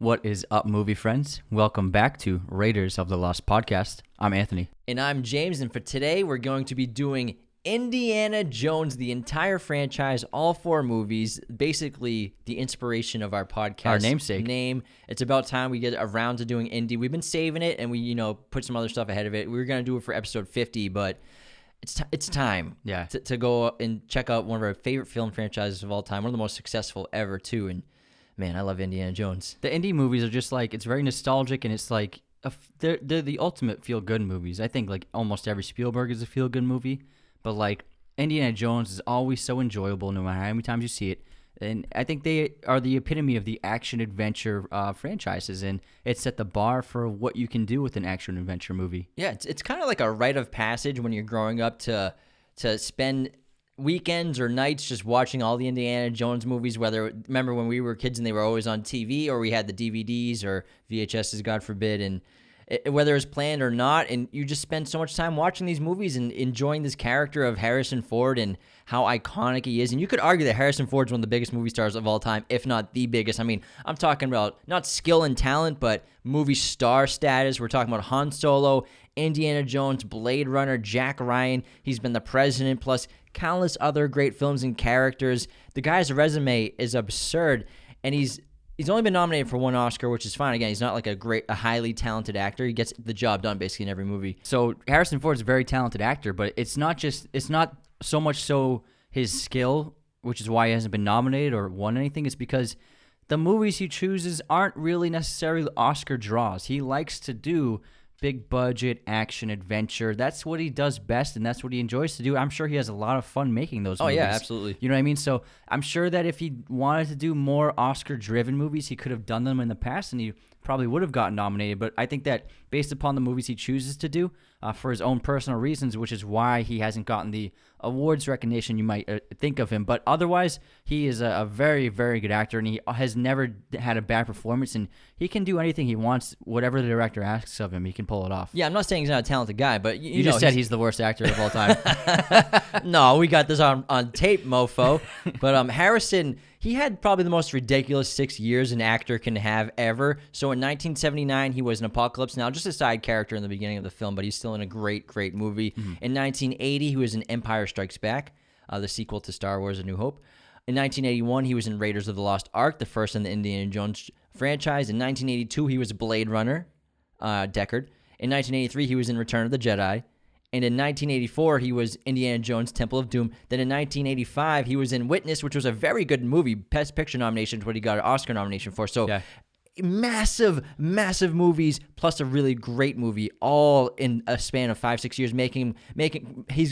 What is up, movie friends? Welcome back to Raiders of the Lost podcast. I'm Anthony. And I'm James, and for today, we're going to be doing Indiana Jones, the entire franchise, all four movies, basically the inspiration of our podcast. Our namesake. It's about time we get around to doing Indy. We've been saving it, and we, put some other stuff ahead of it. We were going to do it for episode 50, but it's time to go and check out one of our favorite film franchises of all time, one of the most successful ever, too, and man, I love Indiana Jones. The Indy movies are just like, it's very nostalgic, and it's like, they're the ultimate feel-good movies. I think like almost every Spielberg is a feel-good movie, but like Indiana Jones is always so enjoyable no matter how many times you see it. And I think they are the epitome of the action-adventure franchises, and it set the bar for what you can do with an action-adventure movie. Yeah, it's kind of like a rite of passage when you're growing up to spend weekends or nights just watching all the Indiana Jones movies, remember when we were kids and they were always on TV, or we had the DVDs or VHSs, God forbid, and whether it was planned or not, and you just spend so much time watching these movies and enjoying this character of Harrison Ford and how iconic he is. And you could argue that Harrison Ford's one of the biggest movie stars of all time, if not the biggest. I mean, I'm talking about not skill and talent, but movie star status. We're talking about Han Solo, Indiana Jones, Blade Runner, Jack Ryan. He's been the president, plus countless other great films and characters. The guy's resume is absurd, and he's only been nominated for one Oscar, which is fine. Again, he's not like a highly talented actor. He gets the job done basically in every movie. So Harrison Ford is a very talented actor, but it's not so much so his skill, which is why he hasn't been nominated or won anything. It's because the movies he chooses aren't really necessarily Oscar draws. He likes to do big budget action adventure. That's what he does best, and that's what he enjoys to do. I'm sure he has a lot of fun making those movies. Oh yeah, absolutely. You know what I mean? So I'm sure that if he wanted to do more Oscar-driven movies, he could have done them in the past, and he probably would have gotten nominated. But I think that based upon the movies he chooses to do, for his own personal reasons, which is why he hasn't gotten the awards recognition you might think of him. But otherwise, he is a very, very good actor, and he has never had a bad performance, and he can do anything he wants. Whatever the director asks of him, he can pull it off. Yeah, I'm not saying he's not a talented guy, but you just said he's the worst actor of all time. No, we got this on tape, mofo. But Harrison, he had probably the most ridiculous 6 years an actor can have ever. So in 1979, he was in Apocalypse Now, just a side character in the beginning of the film, but he's still in a great, great movie. Mm-hmm. In 1980, he was in Empire Strikes Back, the sequel to Star Wars: A New Hope. In 1981, he was in Raiders of the Lost Ark, the first in the Indiana Jones franchise. In 1982, he was Blade Runner, Deckard. In 1983, he was in Return of the Jedi. And in 1984, he was Indiana Jones, Temple of Doom. Then in 1985, he was in Witness, which was a very good movie. Best Picture nomination is what he got an Oscar nomination for. So massive, massive movies, plus a really great movie, all in a span of 5-6 years,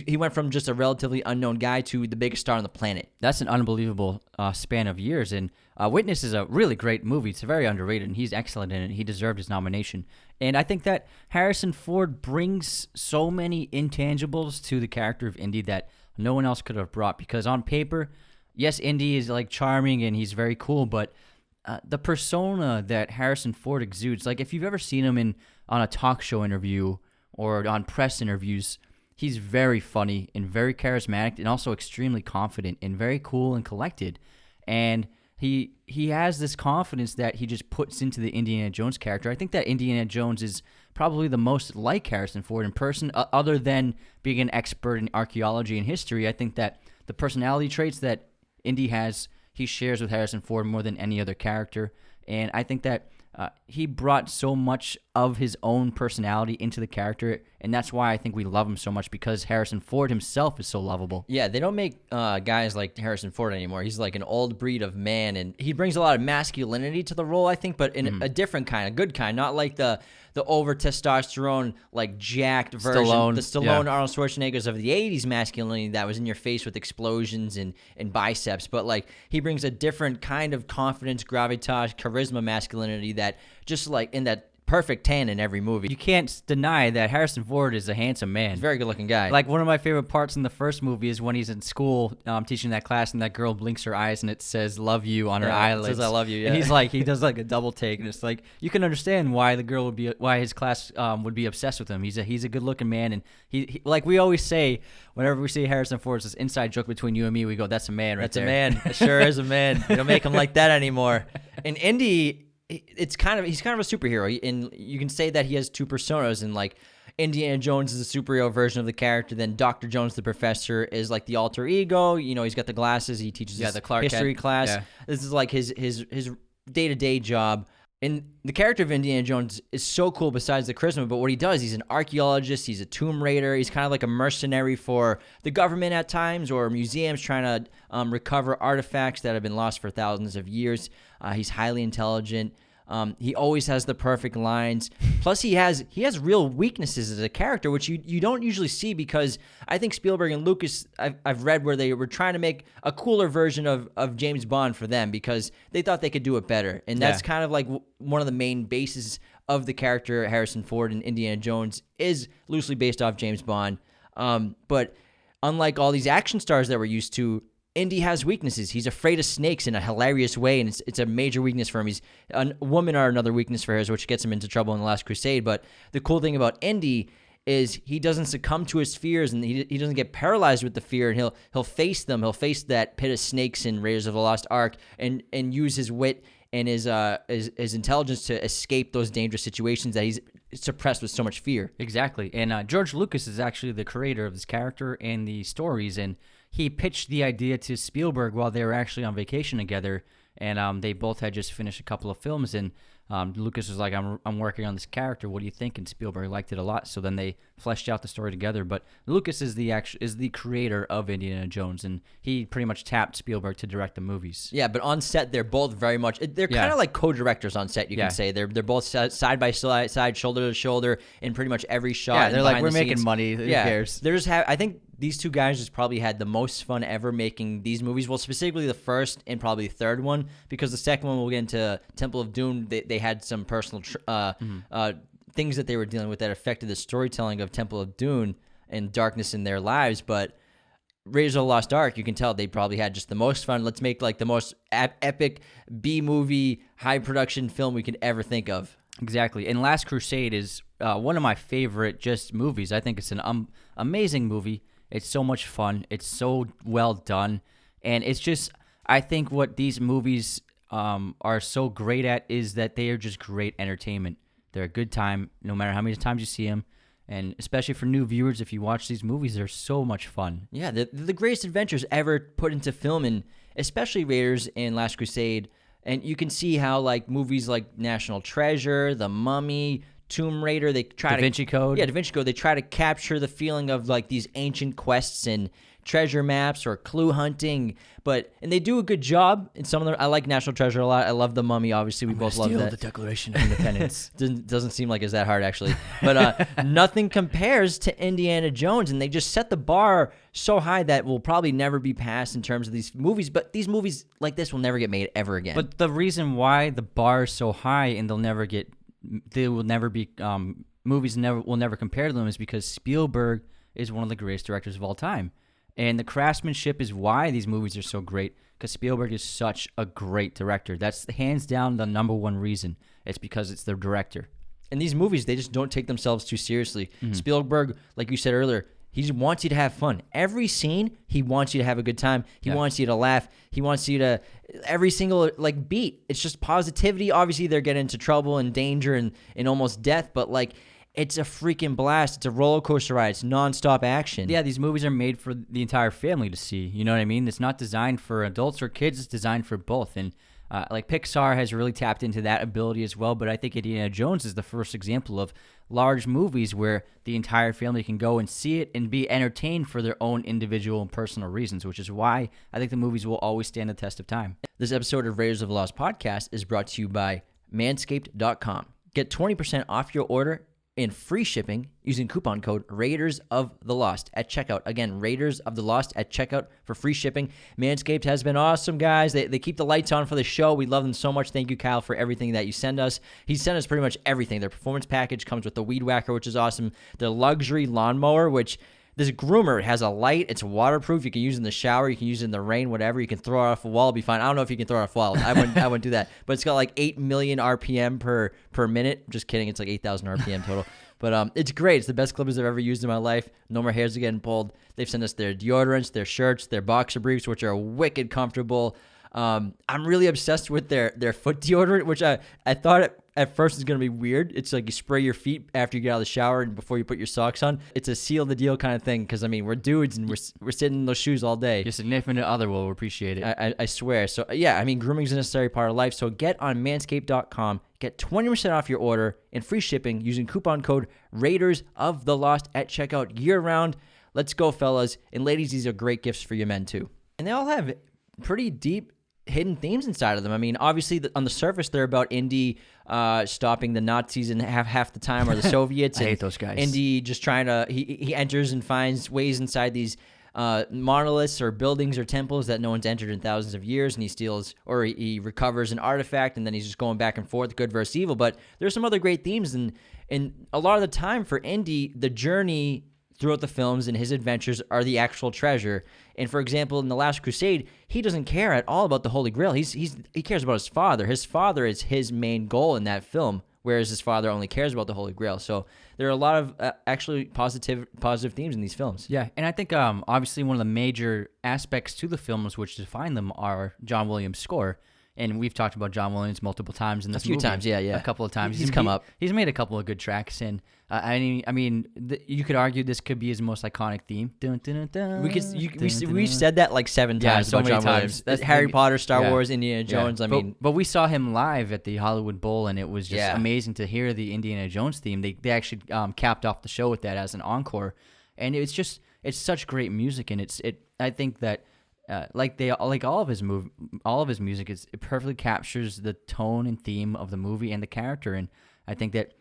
he went from just a relatively unknown guy to the biggest star on the planet. That's an unbelievable span of years. And Witness is a really great movie. It's very underrated, and he's excellent in it. He deserved his nomination. And I think that Harrison Ford brings so many intangibles to the character of Indy that no one else could have brought, because on paper, yes, Indy is like charming and he's very cool, but the persona that Harrison Ford exudes, like if you've ever seen him on a talk show interview or on press interviews, he's very funny and very charismatic, and also extremely confident and very cool and collected. And he has this confidence that he just puts into the Indiana Jones character. I think that Indiana Jones is probably the most like Harrison Ford in person, other than being an expert in archaeology and history. I think that the personality traits that Indy has, he shares with Harrison Ford more than any other character. And I think that he brought so much of his own personality into the character, and that's why I think we love him so much, because Harrison Ford himself is so lovable. Yeah, they don't make guys like Harrison Ford anymore. He's like an old breed of man, and he brings a lot of masculinity to the role, I think, but in a different kind, a good kind, not like the over testosterone, like jacked version, the Stallone, Arnold Schwarzeneggers of the 80s masculinity that was in your face with explosions and biceps. But like, he brings a different kind of confidence, gravitas, charisma masculinity that just like in that perfect tan in every movie. You can't deny that Harrison Ford is a handsome man. He's a very good-looking guy. Like, one of my favorite parts in the first movie is when he's in school teaching that class, and that girl blinks her eyes, and it says "love you" on her eyelids. It says "I love you." Yeah. And he does like a double take, and it's like, you can understand why his class would be obsessed with him. He's a good-looking man, and he like we always say whenever we see Harrison Ford, it's this inside joke between you and me. We go, "That's a man, right there." That's a man. It sure is a man. You don't make him like that anymore. And Indy he's kind of a superhero, and you can say that he has two personas, and like Indiana Jones is a superhero version of the character, then Dr. Jones the professor is like the alter ego. He's got the glasses, he teaches his the Clark history Kent. class. Yeah. This is like his day-to-day job. And the character of Indiana Jones is so cool besides the charisma, but what he does, he's an archaeologist, he's a tomb raider, he's kind of like a mercenary for the government at times, or museums trying to recover artifacts that have been lost for thousands of years. He's highly intelligent. He always has the perfect lines. Plus, he has real weaknesses as a character, which you don't usually see, because I think Spielberg and Lucas, I've read where they were trying to make a cooler version of James Bond for them because they thought they could do it better. And that's kind of like one of the main bases of the character Harrison Ford in Indiana Jones is loosely based off James Bond. But unlike all these action stars that we're used to, Indy has weaknesses. He's afraid of snakes in a hilarious way, and it's a major weakness for him. Women are another weakness for his, which gets him into trouble in The Last Crusade. But the cool thing about Indy is he doesn't succumb to his fears, and he doesn't get paralyzed with the fear, and he'll face them. He'll face that pit of snakes in Raiders of the Lost Ark, and use his wit and his intelligence to escape those dangerous situations that he's suppressed with so much fear. Exactly. And George Lucas is actually the creator of this character and the stories, and he pitched the idea to Spielberg while they were actually on vacation together, and they both had just finished a couple of films, and Lucas was like, I'm working on this character, what do you think? And Spielberg liked it a lot, so then they fleshed out the story together. But Lucas is the creator of Indiana Jones, and he pretty much tapped Spielberg to direct the movies. Yeah, but on set, they're both very much, they're kind of like co-directors on set, you can say. They're both side by side, shoulder to shoulder, in pretty much every shot. Yeah, they're like, we're making making money, who cares? I think these two guys just probably had the most fun ever making these movies. Well, specifically the first and probably the third one, because the second one, we'll get into Temple of Doom. They had some personal things that they were dealing with that affected the storytelling of Temple of Doom and darkness in their lives. But Raiders of the Lost Ark, you can tell they probably had just the most fun. Let's make like the most epic B-movie, high-production film we could ever think of. Exactly. And Last Crusade is one of my favorite just movies. I think it's an amazing movie. It's so much fun. It's so well done. And it's just, I think what these movies are so great at is that they are just great entertainment. They're a good time, no matter how many times you see them. And especially for new viewers, if you watch these movies, they're so much fun. Yeah, they're the greatest adventures ever put into film, and especially Raiders and Last Crusade. And you can see how like movies like National Treasure, The Mummy, Tomb Raider, they try Da Vinci Code. Yeah, Da Vinci Code. They try to capture the feeling of like these ancient quests and treasure maps or clue hunting, and they do a good job in some of them. I like National Treasure a lot. I love The Mummy. Obviously, we both love that. The Declaration of Independence. Doesn't seem like it's that hard actually, but nothing compares to Indiana Jones, and they just set the bar so high that will probably never be passed in terms of these movies. But these movies like this will never get made ever again. But the reason why the bar is so high and they will never be movies will never compare to them is because Spielberg is one of the greatest directors of all time. And the craftsmanship is why these movies are so great, because Spielberg is such a great director. That's hands down the number one reason. It's because it's the director. And these movies, they just don't take themselves too seriously. Mm-hmm. Spielberg, like you said earlier, he just wants you to have fun. Every scene, he wants you to have a good time. He wants you to laugh. He wants you to, every single like beat, it's just positivity. Obviously, they're getting into trouble and danger and almost death, but like, it's a freaking blast. It's a roller coaster ride. It's nonstop action. Yeah, these movies are made for the entire family to see. You know what I mean? It's not designed for adults or kids. It's designed for both. And like Pixar has really tapped into that ability as well. But I think Indiana Jones is the first example of large movies where the entire family can go and see it and be entertained for their own individual and personal reasons, which is why I think the movies will always stand the test of time. This episode of Raiders of the Lost podcast is brought to you by Manscaped.com. Get 20% off your order and free shipping using coupon code Raiders of the Lost at checkout. Again, Raiders of the Lost at checkout for free shipping. Manscaped has been awesome, guys. They keep the lights on for the show. We love them so much. Thank you, Kyle, for everything that you send us. He sent us pretty much everything. Their performance package comes with the Weed Whacker, which is awesome. Their luxury lawnmower, which this groomer, it has a light. It's waterproof. You can use it in the shower. You can use it in the rain, whatever. You can throw it off a wall. It'll be fine. I don't know if you can throw it off a wall. I wouldn't do that. But it's got like 8 million RPM per minute. Just kidding. It's like 8,000 RPM total. But it's great. It's the best clippers I've ever used in my life. No more hairs are getting pulled. They've sent us their deodorants, their shirts, their boxer briefs, which are wicked comfortable. I'm really obsessed with their foot deodorant, which I thought at first was going to be weird. It's like you spray your feet after you get out of the shower and before you put your socks on. It's a seal the deal kind of thing because, I mean, we're dudes and we're sitting in those shoes all day. Your significant other will appreciate it. I swear. So, yeah, I mean, grooming is a necessary part of life. So get on manscaped.com, get 20% off your order and free shipping using coupon code Raiders of the Lost at checkout year-round. Let's go, fellas. And ladies, these are great gifts for your men, too. And they all have pretty deep hidden themes inside of them. I mean, obviously, on the surface, they're about Indy stopping the Nazis in half the time, or the Soviets. I hate those guys. Indy just trying to, he enters and finds ways inside these monoliths or buildings or temples that no one's entered in thousands of years, and he steals, or he recovers an artifact, and then he's just going back and forth, good versus evil. But there's some other great themes, and a lot of the time for Indy, the journey throughout the films and his adventures are the actual treasure. And for example, in The Last Crusade, he doesn't care at all about the Holy Grail. He cares about his father. His father is his main goal in that film, whereas his father only cares about the Holy Grail. So there are a lot of actually positive themes in these films. Yeah, and I think obviously one of the major aspects to the films which define them are John Williams' score. And we've talked about John Williams multiple times in this movie. A few times, yeah. A couple of times. He's come up. He's made a couple of good tracks, and you could argue this could be his most iconic theme. Dun, dun, dun, dun, We've said that like 7 times. So about many John times. Williams. That's Harry Potter, Star Wars, Indiana Jones. Yeah. But we saw him live at the Hollywood Bowl, and it was just amazing to hear the Indiana Jones theme. They actually capped off the show with that as an encore, and it's such great music, and I think that. All of his music it perfectly captures the tone and theme of the movie and the character, and I think that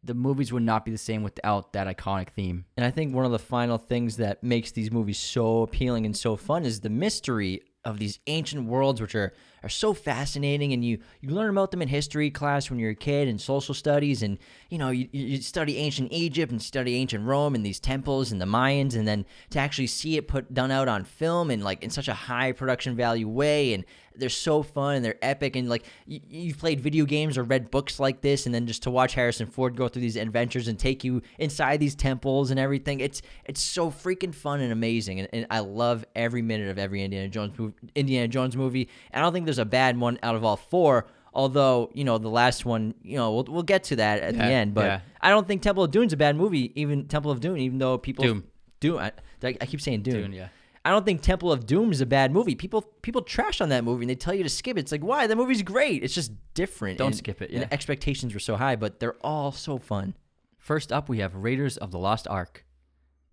the movies would not be the same without that iconic theme. And I think one of the final things that makes these movies so appealing and so fun is the mystery of these ancient worlds, which are so fascinating, and you learn about them in history class when you're a kid and social studies, and you study ancient Egypt and study ancient Rome and these temples and the Mayans, and then to actually see it done out on film and like in such a high production value way, and they're so fun and they're epic, and like you've played video games or read books like this, and then just to watch Harrison Ford go through these adventures and take you inside these temples and everything, it's so freaking fun and amazing, and I love every minute of every Indiana Jones movie. And I don't think there's a bad one out of all 4. Although, the last one, we'll get to that at the end. But I don't think Temple of Doom's a bad movie, even Temple of Doom, even though people... Doom. I keep saying Doom. Yeah. I don't think Temple of Doom is a bad movie. People trash on that movie, and they tell you to skip it. It's like, why? That movie's great. It's just different. Don't skip it, yeah. And the expectations were so high, but they're all so fun. First up, we have Raiders of the Lost Ark.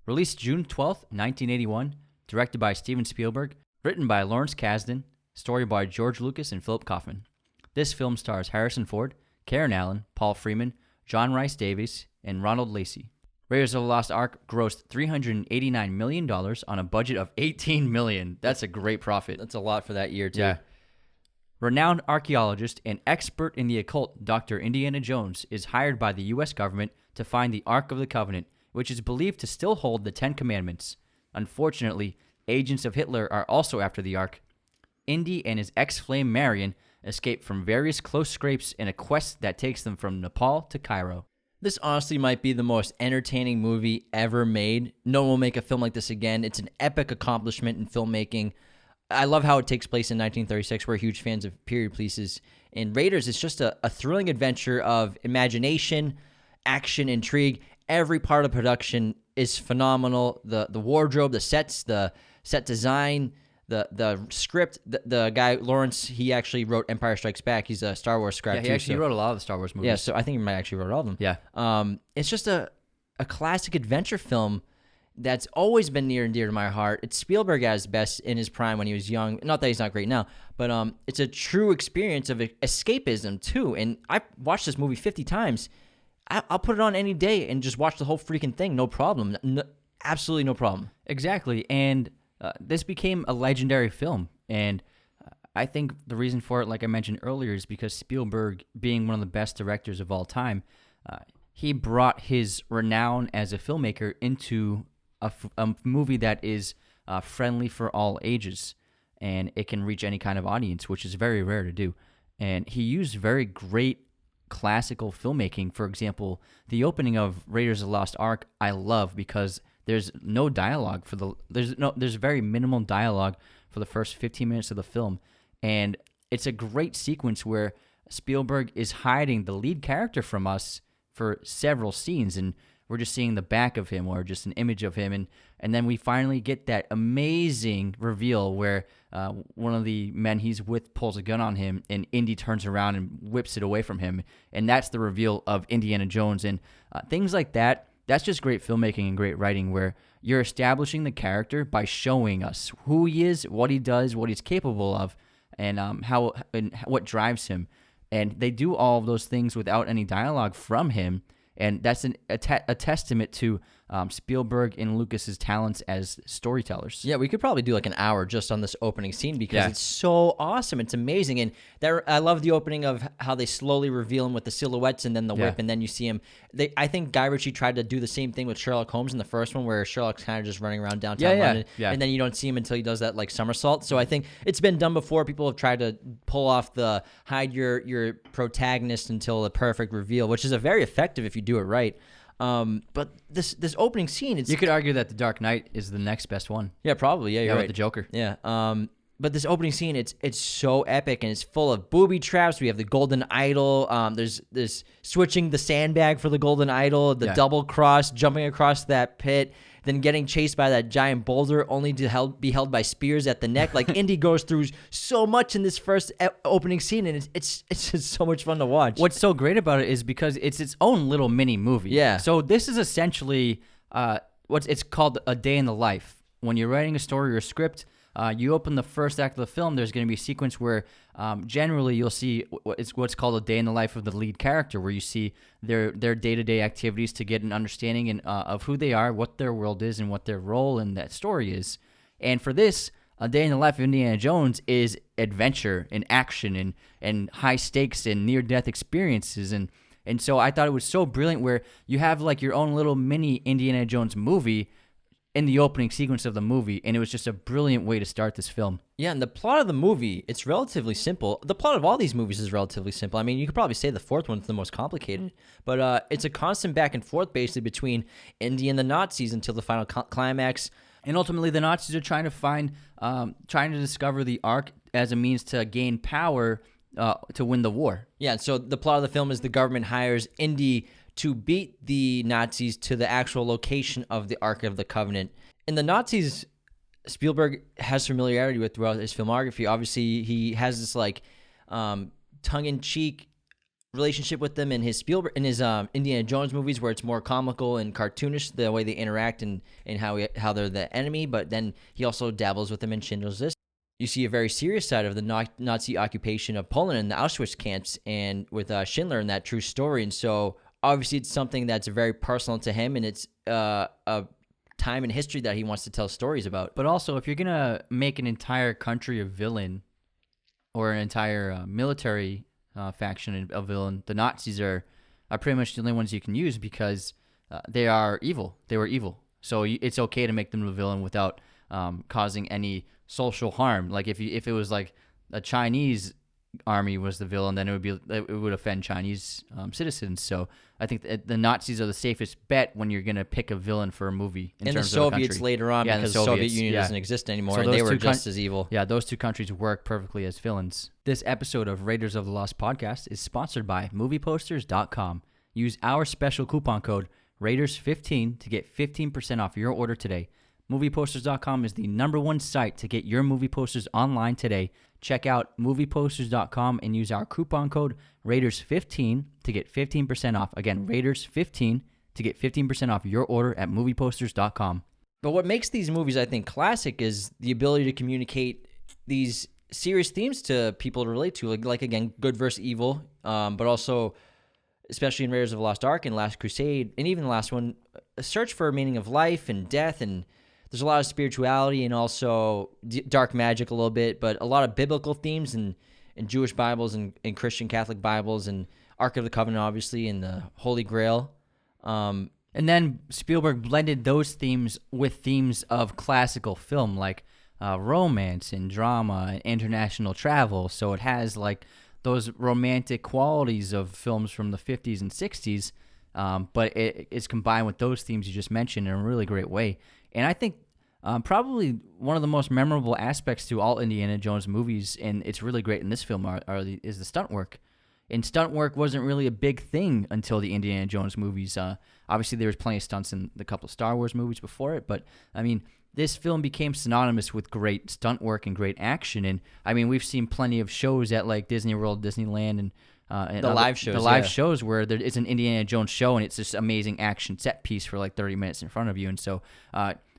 Released June 12th, 1981. Directed by Steven Spielberg. Written by Lawrence Kasdan. Story by George Lucas and Philip Kaufman. This film stars Harrison Ford, Karen Allen, Paul Freeman, John Rhys Davies, and Ronald Lacey. Raiders of the Lost Ark grossed $389 million on a budget of $18 million. That's a great profit. That's a lot for that year, too. Yeah. Renowned archaeologist and expert in the occult, Dr. Indiana Jones, is hired by the U.S. government to find the Ark of the Covenant, which is believed to still hold the Ten Commandments. Unfortunately, agents of Hitler are also after the Ark. Indy and his ex-flame Marion escape from various close scrapes in a quest that takes them from Nepal to Cairo. This honestly might be the most entertaining movie ever made. No one will make a film like this again. It's an epic accomplishment in filmmaking. I love how it takes place in 1936. We're huge fans of period pieces. In Raiders, it's just a thrilling adventure of imagination, action, intrigue. Every part of the production is phenomenal. The wardrobe, the sets, the set design, the script. The guy, Lawrence, he actually wrote Empire Strikes Back. He's a Star Wars scribe, Yeah, he wrote a lot of the Star Wars movies. Yeah, so I think he might actually wrote all of them. Yeah. It's just a classic adventure film that's always been near and dear to my heart. It's Spielberg at his best in his prime when he was young. Not that he's not great now, but it's a true experience of escapism, too. And I've watched this movie 50 times. I'll put it on any day and just watch the whole freaking thing, no problem. Absolutely no problem. Exactly, and this became a legendary film, and I think the reason for it, like I mentioned earlier, is because Spielberg, being one of the best directors of all time, he brought his renown as a filmmaker into a movie that is friendly for all ages, and it can reach any kind of audience, which is very rare to do. And he used very great classical filmmaking. For example, the opening of Raiders of the Lost Ark, I love because there's no dialogue there's very minimal dialogue for the first 15 minutes of the film, And it's a great sequence where Spielberg is hiding the lead character from us for several scenes, and we're just seeing the back of him or just an image of him, and then we finally get that amazing reveal where one of the men he's with pulls a gun on him, and Indy turns around and whips it away from him, and that's the reveal of Indiana Jones. And things like that, that's just great filmmaking and great writing, where you're establishing the character by showing us who he is, what he does, what he's capable of, and how and what drives him. And they do all of those things without any dialogue from him. And that's a testament to Spielberg and Lucas's talents as storytellers. Yeah, we could probably do like an hour just on this opening scene because it's so awesome. It's amazing. And I love the opening of how they slowly reveal him with the silhouettes and then the whip, and then you see him. I think Guy Ritchie tried to do the same thing with Sherlock Holmes in the first one, where Sherlock's kind of just running around downtown London, and then you don't see him until he does that like somersault. So I think it's been done before. People have tried to pull off the hide your protagonist until the perfect reveal, which is a very effective if you do it right. But this opening scene, you could argue that The Dark Knight is the next best one. Yeah, probably. Yeah, you're right. With the Joker. Yeah. But this opening scene, it's so epic, and it's full of booby traps. We have the golden idol. There's switching the sandbag for the golden idol, the double cross, jumping across that pit, then getting chased by that giant boulder, only to be held by spears at the neck. Like Indy goes through so much in this first opening scene, and it's just so much fun to watch. What's so great about it is because it's its own little mini movie. Yeah. So this is essentially it's called a day in the life. When you're writing a story or a script, you open the first act of the film, there's going to be a sequence where generally you'll see what's called a day in the life of the lead character, where you see their day-to-day activities to get an understanding of who they are, what their world is, and what their role in that story is. And for this, a day in the life of Indiana Jones is adventure and action and high stakes and near-death experiences. And so I thought it was so brilliant where you have like your own little mini Indiana Jones movie in the opening sequence of the movie, and it was just a brilliant way to start this film. Yeah, and the plot of the movie, it's relatively simple. The plot of all these movies is relatively simple. I mean, you could probably say the fourth one's the most complicated, but it's a constant back and forth basically between Indy and the Nazis until the final climax. And ultimately, the Nazis are trying to discover the Ark as a means to gain power to win the war. Yeah, so the plot of the film is the government hires Indy to beat the Nazis to the actual location of the Ark of the Covenant. And the Nazis, Spielberg has familiarity with throughout his filmography. Obviously, he has this like tongue-in-cheek relationship with them in his Indiana Jones movies, where it's more comical and cartoonish the way they interact and how they're the enemy. But then he also dabbles with them in Schindler's List. You see a very serious side of the Nazi occupation of Poland and the Auschwitz camps, and with Schindler and that true story. And so obviously it's something that's very personal to him, and it's a time in history that he wants to tell stories about. But also, if you're going to make an entire country a villain or an entire military faction a villain, the Nazis are pretty much the only ones you can use because they are evil. They were evil. So it's okay to make them a villain without causing any social harm. Like if it was like a Chinese army was the villain, then it would offend Chinese citizens. So I think the Nazis are the safest bet when you're going to pick a villain for a movie. And the Soviets later on, because the Soviet Union doesn't exist anymore, so and they were just as evil. Yeah, those two countries work perfectly as villains. This episode of Raiders of the Lost podcast is sponsored by MoviePosters.com. Use our special coupon code Raiders15 to get 15% off your order today. MoviePosters.com is the #1 site to get your movie posters online today. Check out MoviePosters.com and use our coupon code Raiders15 to get 15% off. Again, Raiders15 to get 15% off your order at MoviePosters.com. But what makes these movies, I think, classic is the ability to communicate these serious themes to people to relate to. Like again, good versus evil, but also, especially in Raiders of the Lost Ark and Last Crusade, and even the last one, a search for a meaning of life and death, and there's a lot of spirituality and also dark magic a little bit, but a lot of biblical themes in Jewish Bibles and Christian Catholic Bibles, and Ark of the Covenant, obviously, and the Holy Grail. And then Spielberg blended those themes with themes of classical film, like romance and drama and international travel. So it has like those romantic qualities of films from the 50s and 60s, but it is combined with those themes you just mentioned in a really great way. And I think Probably one of the most memorable aspects to all Indiana Jones movies, and it's really great in this film, is the stunt work. And stunt work wasn't really a big thing until the Indiana Jones movies. Obviously, there was plenty of stunts in the couple of Star Wars movies before it, but I mean, this film became synonymous with great stunt work and great action. And I mean, we've seen plenty of shows at like Disney World, Disneyland, and The live shows, the live yeah. shows where there is an Indiana Jones show, and it's this amazing action set piece for like 30 minutes in front of you. And so,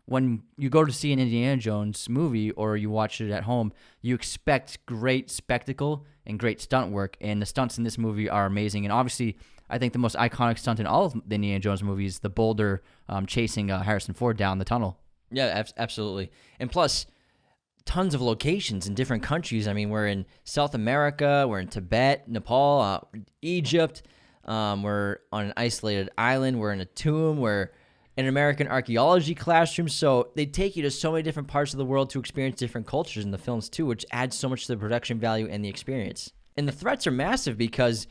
when you go to see an Indiana Jones movie or you watch it at home, you expect great spectacle and great stunt work, and the stunts in this movie are amazing. And obviously, I think the most iconic stunt in all of the Indiana Jones movies, the boulder chasing Harrison Ford down the tunnel. Yeah, absolutely. And plus, tons of locations in different countries. I mean, we're in South America, we're in Tibet, Nepal, Egypt. We're on an isolated island. We're in a tomb. We're in an American archaeology classroom. So they take you to so many different parts of the world to experience different cultures in the films too, which adds so much to the production value and the experience. And the threats are massive because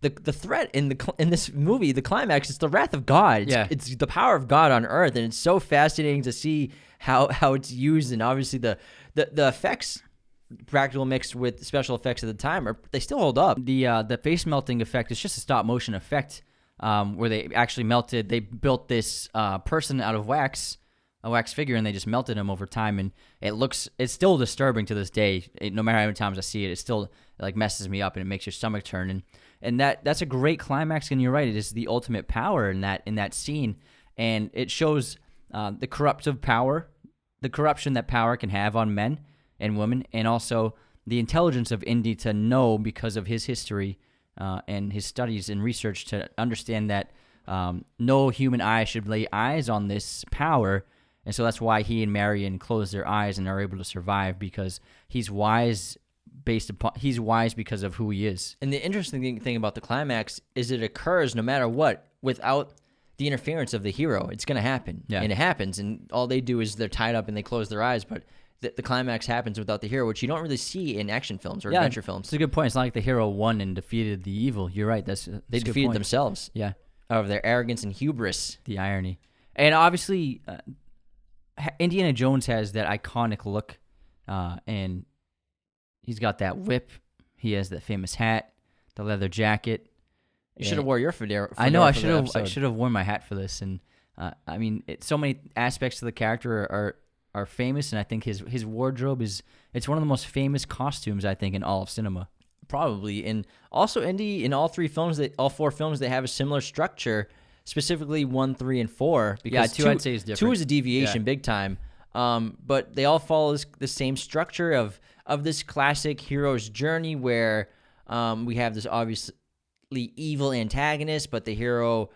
the threat in this movie, the climax, is the wrath of God. It's the power of God on Earth, and it's so fascinating to see how it's used. And obviously the effects, practical mixed with special effects at the time, they still hold up. The face melting effect is just a stop motion effect. Where they actually they built this person out of wax, a wax figure, and they just melted him over time, and it's still disturbing to this day. No matter how many times I see it, it still like messes me up, and it makes your stomach turn, and that's a great climax. And you're right, it is the ultimate power in that scene, and it shows the corruptive power, the corruption that power can have on men and women, and also the intelligence of Indy to know, because of his history and his studies and research, to understand that no human eye should lay eyes on this power. And so that's why he and Marion close their eyes and are able to survive, because he's wise because of who he is. And the interesting thing about the climax is it occurs no matter what, without the interference of the hero. It's going to happen. Yeah. And it happens, and all they do is they're tied up and they close their eyes, but the climax happens without the hero, which you don't really see in action films or adventure films. It's a good point. It's not like the hero won and defeated the evil. You're right. They defeated themselves. Yeah. Out of their arrogance and hubris. The irony. And obviously, Indiana Jones has that iconic look, and he's got that whip. He has that famous hat, the leather jacket. You should have wore your fedora. I know. I should have worn my hat for this. And I mean, so many aspects of the character are famous, and I think his wardrobe it's one of the most famous costumes, I think, in all of cinema. Probably. And also, Indy, in all four films, they have a similar structure, specifically 1, 3, and 4. Because two I'd say is different. 2 is a deviation, big time. But they all follow the same structure of this classic hero's journey, where we have this obviously evil antagonist, but the hero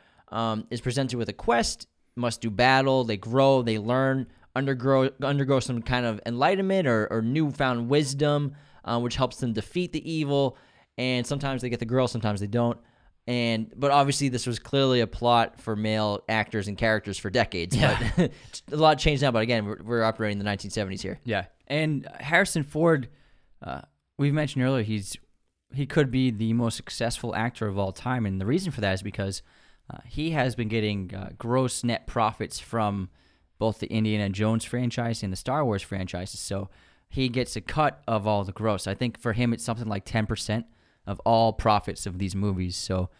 is presented with a quest, must do battle, they grow, they learn, undergo some kind of enlightenment or newfound wisdom, which helps them defeat the evil. And sometimes they get the girl, sometimes they don't. But obviously this was clearly a plot for male actors and characters for decades. Yeah. But a lot changed now. But again, we're operating in the 1970s here. Yeah. And Harrison Ford, we've mentioned earlier, he could be the most successful actor of all time, and the reason for that is because he has been getting gross net profits from both the Indiana Jones franchise and the Star Wars franchises. So he gets a cut of all the gross. I think for him it's something like 10% of all profits of these movies. So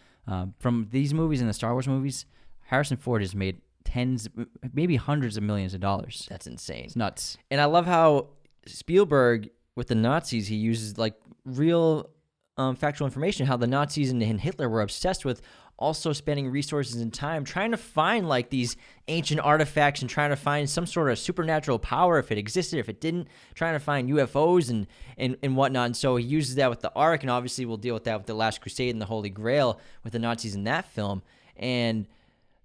from these movies and the Star Wars movies, Harrison Ford has made tens, maybe hundreds of millions of dollars. That's insane. It's nuts. And I love how Spielberg, with the Nazis, he uses like real factual information, how the Nazis and Hitler were obsessed with also spending resources and time trying to find like these ancient artifacts and trying to find some sort of supernatural power, if it existed, if it didn't, trying to find UFOs and whatnot. And so he uses that with the Ark, and obviously we'll deal with that with the Last Crusade and the Holy Grail with the Nazis in that film. And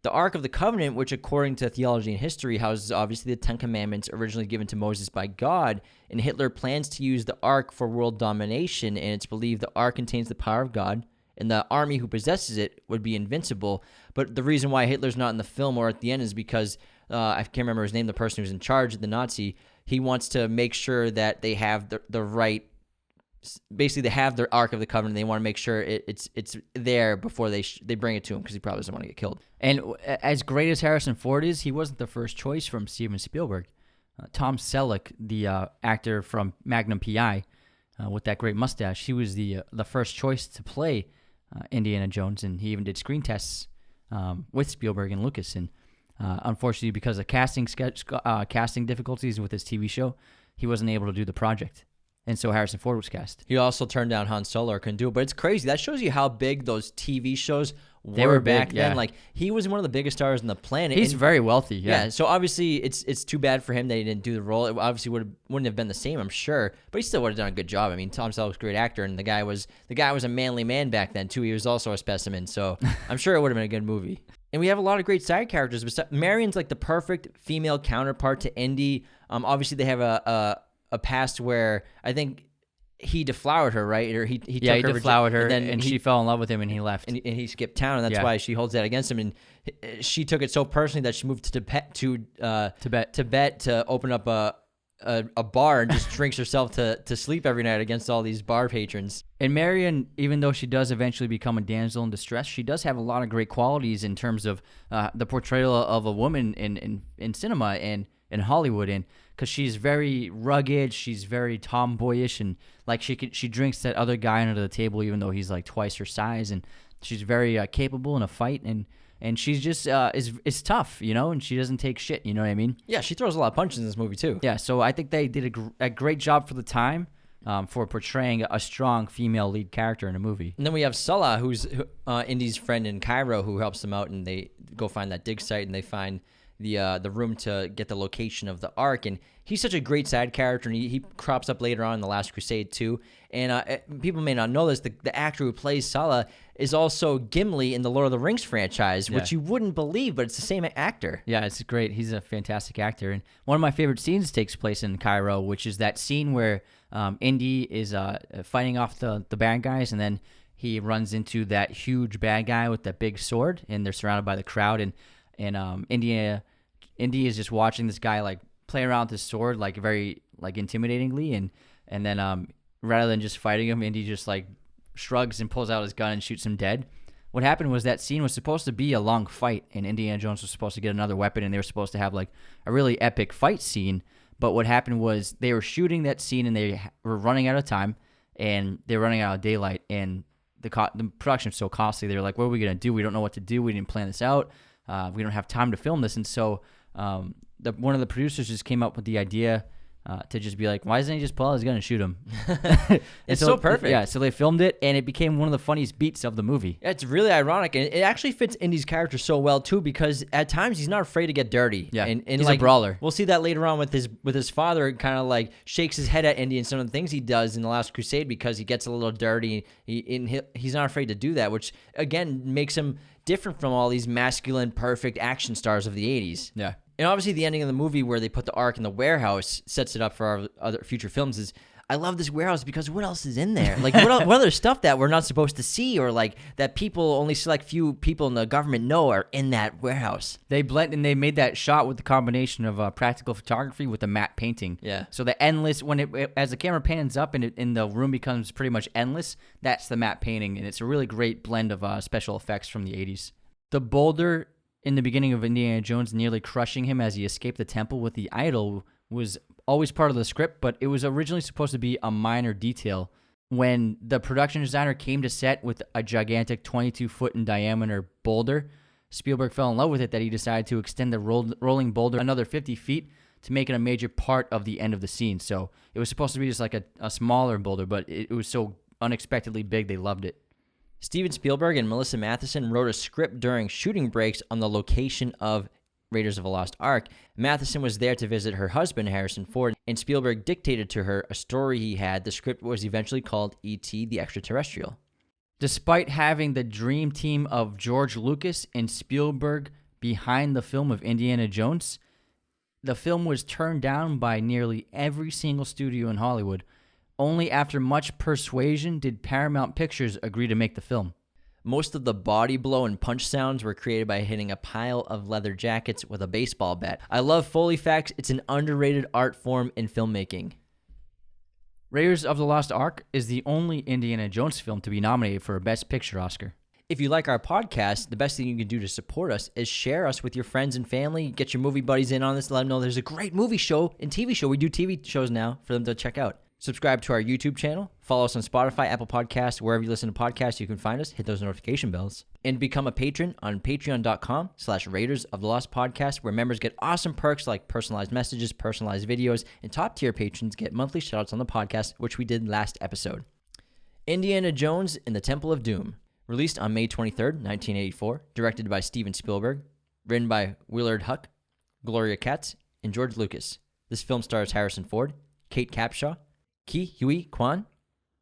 the Ark of the Covenant, which according to theology and history houses obviously the Ten Commandments originally given to Moses by God, and Hitler plans to use the Ark for world domination, and it's believed the Ark contains the power of God, and the army who possesses it would be invincible. But the reason why Hitler's not in the film or at the end is because, I can't remember his name, the person who's in charge of the Nazi, he wants to make sure that they have the right, basically they have their Ark of the Covenant. They want to make sure it's there before they bring it to him, because he probably doesn't want to get killed. And as great as Harrison Ford is, he wasn't the first choice from Steven Spielberg. Tom Selleck, the actor from Magnum PI, with that great mustache, he was the first choice to play Indiana Jones, and he even did screen tests with Spielberg and Lucas. And unfortunately, because of casting difficulties with his TV show, he wasn't able to do the project. And so Harrison Ford was cast. He also turned down Han Solo or couldn't do it. But it's crazy. That shows you how big those TV shows They were back big, then. yeah. Like, he was one of the biggest stars on the planet. He's And- very wealthy. yeah. So obviously, it's too bad for him that he didn't do the role. It obviously wouldn't have been the same, I'm sure. But he still would have done a good job. I mean, Tom Selleck's a great actor, and the guy was a manly man back then too. He was also a specimen. So I'm sure it would have been a good movie. And we have a lot of great side characters. Marion's like the perfect female counterpart to Indy. Obviously, they have a past where I think he deflowered her, right? Or he deflowered her, and then she fell in love with him, and he left. and he skipped town, and that's why she holds that against him. And she took it so personally that she moved to Tibet to open up a bar and just drinks herself to sleep every night against all these bar patrons. And Marion, even though she does eventually become a damsel in distress, she does have a lot of great qualities in terms of the portrayal of a woman in cinema and in Hollywood, and because she's very rugged, she's very tomboyish, and like she drinks that other guy under the table even though he's like twice her size, and she's very capable in a fight, and she's just is tough, and she doesn't take shit, you know what I mean? Yeah, she throws a lot of punches in this movie too. Yeah, so I think they did a great job for the time for portraying a strong female lead character in a movie. And then we have Salah, who's Indy's friend in Cairo, who helps them out, and they go find that dig site, and they find the room to get the location of the Ark. And he's such a great side character, and he crops up later on in The Last Crusade too. And people may not know this, the actor who plays Salah is also Gimli in the Lord of the Rings franchise, which you wouldn't believe, but it's the same actor. Yeah, it's great. He's a fantastic actor. And one of my favorite scenes takes place in Cairo, which is that scene where Indy is fighting off the bad guys, and then he runs into that huge bad guy with that big sword, and they're surrounded by the crowd, and Indy is just watching this guy like play around with his sword like very like intimidatingly, and then rather than just fighting him, Indy just like shrugs and pulls out his gun and shoots him dead. What happened was that scene was supposed to be a long fight, and Indiana Jones was supposed to get another weapon, and they were supposed to have like a really epic fight scene. But what happened was they were shooting that scene, and they were running out of time, and they were running out of daylight, and the production was so costly. They were like, "What are we gonna do? We don't know what to do. We didn't plan this out. We don't have time to film this." And so one of the producers just came up with the idea to just be like, why doesn't he just pull out his gun and shoot him? It's so perfect. Yeah, so they filmed it, and it became one of the funniest beats of the movie. Yeah, it's really ironic, and it actually fits Indy's character so well too, because at times he's not afraid to get dirty. Yeah, and he's like, a brawler. We'll see that later on with his father, kind of like shakes his head at Indy and some of the things he does in The Last Crusade because he gets a little dirty. He's not afraid to do that, which again makes him different from all these masculine, perfect action stars of the 80s. Yeah. And obviously the ending of the movie where they put the Ark in the warehouse sets it up for our other future films. Is I love this warehouse because what else is in there? Like, what other stuff that we're not supposed to see, or like that people, only select few people in the government know are in that warehouse. They blend, and they made that shot with the combination of practical photography with the matte painting. Yeah. So the endless, as the camera pans up and the room becomes pretty much endless, that's the matte painting, and it's a really great blend of special effects from the 80s. The boulder in the beginning of Indiana Jones nearly crushing him as he escaped the temple with the idol was always part of the script, but it was originally supposed to be a minor detail. When the production designer came to set with a gigantic 22-foot in diameter boulder, Spielberg fell in love with it that he decided to extend the rolling boulder another 50 feet to make it a major part of the end of the scene. So it was supposed to be just like a smaller boulder, but it was so unexpectedly big, they loved it. Steven Spielberg and Melissa Matheson wrote a script during shooting breaks on the location of Raiders of the Lost Ark. Matheson was there to visit her husband, Harrison Ford, and Spielberg dictated to her a story he had. The script was eventually called E.T. the Extraterrestrial. Despite having the dream team of George Lucas and Spielberg behind the film of Indiana Jones, the film was turned down by nearly every single studio in Hollywood. Only after much persuasion did Paramount Pictures agree to make the film. Most of the body blow and punch sounds were created by hitting a pile of leather jackets with a baseball bat. I love Foley effects. It's an underrated art form in filmmaking. Raiders of the Lost Ark is the only Indiana Jones film to be nominated for a Best Picture Oscar. If you like our podcast, the best thing you can do to support us is share us with your friends and family. Get your movie buddies in on this. Let them know there's a great movie show and TV show. We do TV shows now for them to check out. Subscribe to our YouTube channel. Follow us on Spotify, Apple Podcasts, wherever you listen to podcasts, you can find us. Hit those notification bells. And become a patron on patreon.com/Raiders of the Lost Podcast, where members get awesome perks like personalized messages, personalized videos, and top-tier patrons get monthly shoutouts on the podcast, which we did last episode. Indiana Jones and the Temple of Doom. Released on May 23rd, 1984. Directed by Steven Spielberg. Written by Willard Huck, Gloria Katz, and George Lucas. This film stars Harrison Ford, Kate Capshaw, Ke Huy Quan,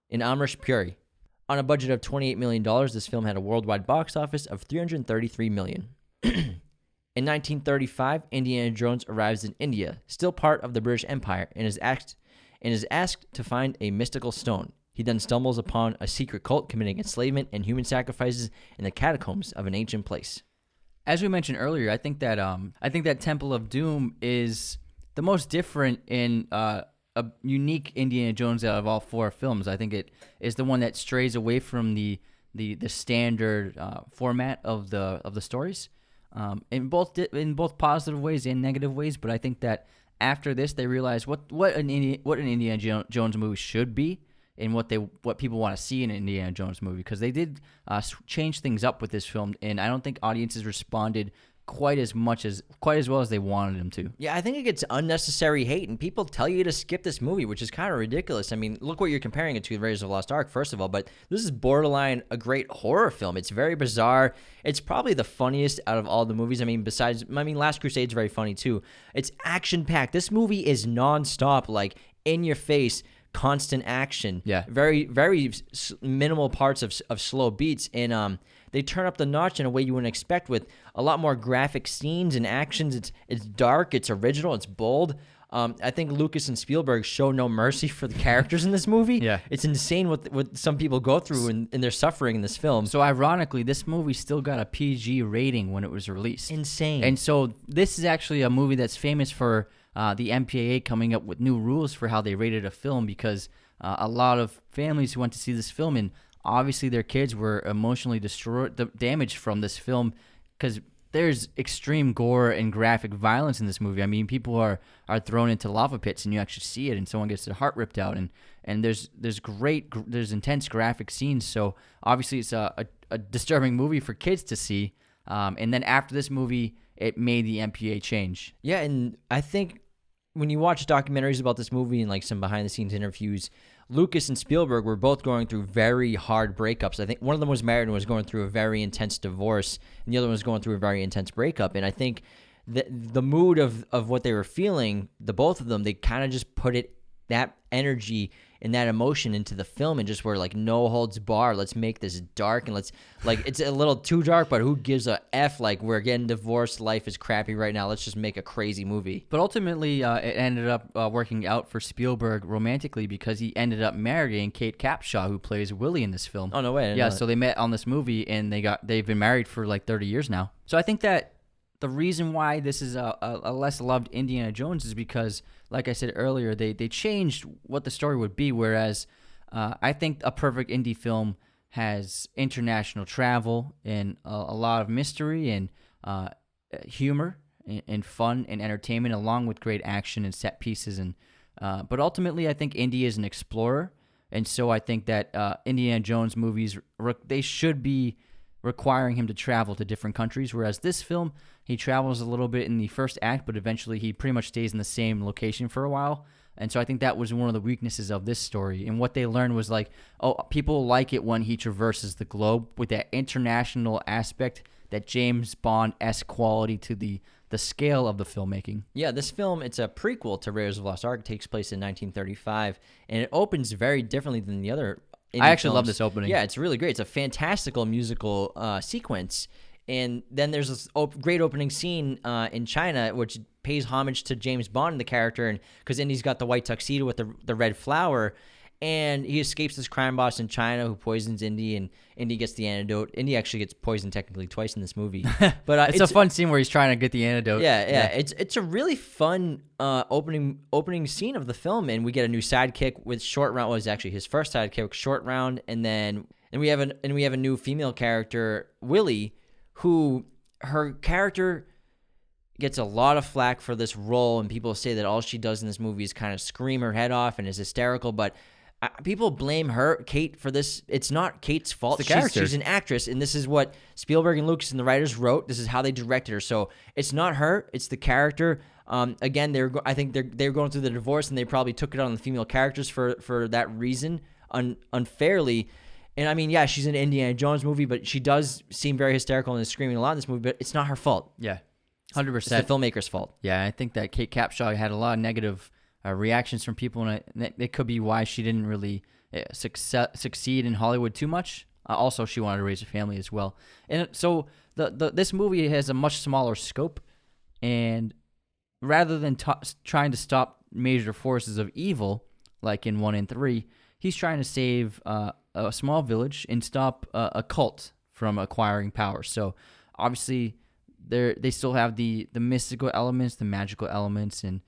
and Amrish Puri. On a budget of $28 million, this film had a worldwide box office of $333 million. In 1935, Indiana Jones arrives in India, still part of the British Empire, and is asked to find a mystical stone. He then stumbles upon a secret cult committing enslavement and human sacrifices in the catacombs of an ancient place. As we mentioned earlier, I think that Temple of Doom is the most different in a unique Indiana Jones out of all four films. I think it is the one that strays away from the standard format of the stories, in both positive ways and negative ways. But I think that after this, they realize what an Indiana Jones movie should be, and what people want to see in an Indiana Jones movie, because they did change things up with this film, and I don't think audiences responded quite as well as they wanted them to. Yeah, I think it gets unnecessary hate, and people tell you to skip this movie, which is kind of ridiculous. I mean, look what you're comparing it to, Raiders of the Lost Ark, first of all, but this is borderline a great horror film. It's very bizarre. It's probably the funniest out of all the movies. I mean, Last Crusade's very funny too. It's action-packed. This movie is nonstop, like in your face, constant action. Yeah. Very, very minimal parts of slow beats, and they turn up the notch in a way you wouldn't expect, with a lot more graphic scenes and actions. It's dark, it's original, it's bold. I think Lucas and Spielberg show no mercy for the characters in this movie. Yeah. It's insane what some people go through and their suffering in this film. So ironically, this movie still got a PG rating when it was released. Insane. And so this is actually a movie that's famous for the MPAA coming up with new rules for how they rated a film, because a lot of families who went to see this film, and obviously their kids were emotionally damaged from this film, because there's extreme gore and graphic violence in this movie. I mean, people are thrown into lava pits, and you actually see it, and someone gets their heart ripped out, and there's intense graphic scenes. So obviously it's a disturbing movie for kids to see. And then after this movie, it made the MPA change. Yeah, and I think when you watch documentaries about this movie and like some behind-the-scenes interviews, Lucas and Spielberg were both going through very hard breakups. I think one of them was married and was going through a very intense divorce, and the other one was going through a very intense breakup. And I think the mood of what they were feeling, the both of them, they kind of just put that energy and that emotion into the film, and just were like, no holds bar. Let's make this dark, and it's a little too dark, but who gives a F? Like, we're getting divorced, life is crappy right now. Let's just make a crazy movie. But ultimately, it ended up working out for Spielberg romantically, because he ended up marrying Kate Capshaw, who plays Willie in this film. Oh, no way. Yeah, so they met on this movie, and they've been married for like 30 years now. So I think that the reason why this is a less loved Indiana Jones is because, like I said earlier, they changed what the story would be, whereas I think a perfect indie film has international travel and a lot of mystery and humor and fun and entertainment, along with great action and set pieces. And but ultimately, I think Indy is an explorer, and so I think that Indiana Jones movies, they should be requiring him to travel to different countries, whereas this film, he travels a little bit in the first act, but eventually he pretty much stays in the same location for a while. And so I think that was one of the weaknesses of this story. And what they learned was like, oh, people like it when he traverses the globe with that international aspect, that James Bond-esque quality to the scale of the filmmaking. Yeah, this film, it's a prequel to Raiders of the Lost Ark. It takes place in 1935, and it opens very differently than the other I actually love this opening. Yeah, it's really great. It's a fantastical musical sequence. And then there's this great opening scene in China, which pays homage to James Bond, the character, and because Indy's got the white tuxedo with the red flower. and he escapes this crime boss in China who poisons Indy, and Indy gets the antidote. Indy actually gets poisoned technically twice in this movie. But it's a fun scene where he's trying to get the antidote. Yeah. It's a really fun opening scene of the film, and we get a new sidekick with Short Round. Was actually his first sidekick, Short Round, and we have a new female character, Willie, who her character gets a lot of flack for this role, and people say that all she does in this movie is kind of scream her head off and is hysterical, but people blame Kate, for this. It's not Kate's fault. She's an actress, and this is what Spielberg and Lucas and the writers wrote. This is how they directed her, so it's not her, it's the character. Again, I think they're going through the divorce, and they probably took it on the female characters for that reason, unfairly. And I mean, yeah, she's in an Indiana Jones movie, but she does seem very hysterical and is screaming a lot in this movie, but it's not her fault. Yeah. 100%. It's the filmmaker's fault. Yeah, I think that Kate Capshaw had a lot of negative reactions from people, and it could be why she didn't really succeed in Hollywood too much. Also, she wanted to raise a family as well. And so this movie has a much smaller scope, and rather than trying to stop major forces of evil, like in 1 and 3, he's trying to save a small village and stop a cult from acquiring power. So obviously, they still have the mystical elements, the magical elements, and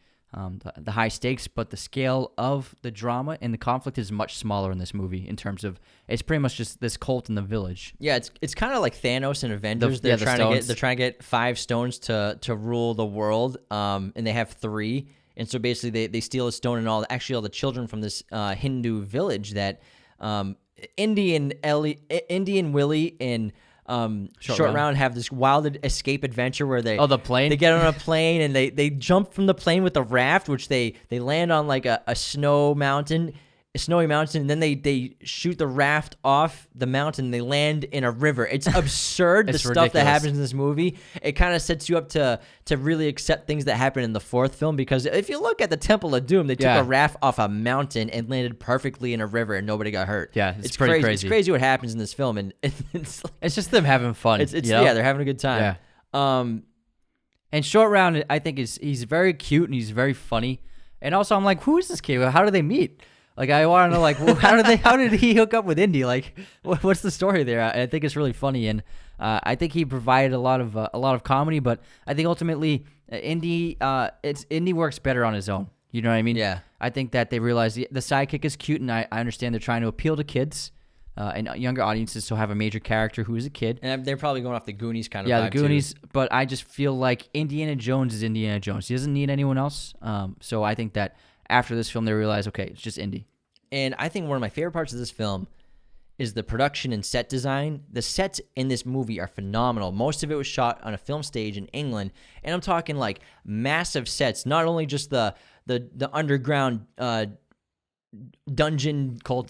the high stakes, but the scale of the drama and the conflict is much smaller in this movie in terms of it's pretty much just this cult in the village. Yeah, it's kind of like Thanos and Avengers. They're trying to get 5 stones to rule the world, and they have 3. And so basically they steal a stone and all the children from this Hindu village that Indy and Willie and Short Round have this wild escape adventure where they the plane, they get on a plane and they jump from the plane with a raft, which they land on like a snowy mountain, and then they shoot the raft off the mountain. They land in a river. It's absurd. The stuff that happens in this movie. It kind of sets you up to really accept things that happen in the 4th film, because if you look at the Temple of Doom, they took a raft off a mountain and landed perfectly in a river and nobody got hurt. Yeah, it's pretty crazy. It's crazy what happens in this film, and it's just them having fun. Yeah, they're having a good time. Yeah. And Short Round, I think he's very cute and he's very funny. And also, I'm like, who is this kid? How do they meet? Like, I want to know, like, how did he hook up with Indy? Like, what's the story there? I think it's really funny, and I think he provided a lot of comedy. But I think ultimately, Indy works better on his own. You know what I mean? Yeah. I think that they realize the sidekick is cute, and I understand they're trying to appeal to kids and younger audiences, so have a major character who is a kid. And they're probably going off the Goonies kind of vibe. Yeah, the Goonies. Too. But I just feel like Indiana Jones is Indiana Jones. He doesn't need anyone else. So I think that after this film, they realize, okay, it's just Indy. And I think one of my favorite parts of this film is the production and set design. The sets in this movie are phenomenal. Most of it was shot on a film stage in England, and I'm talking like massive sets. Not only just the underground dungeon cult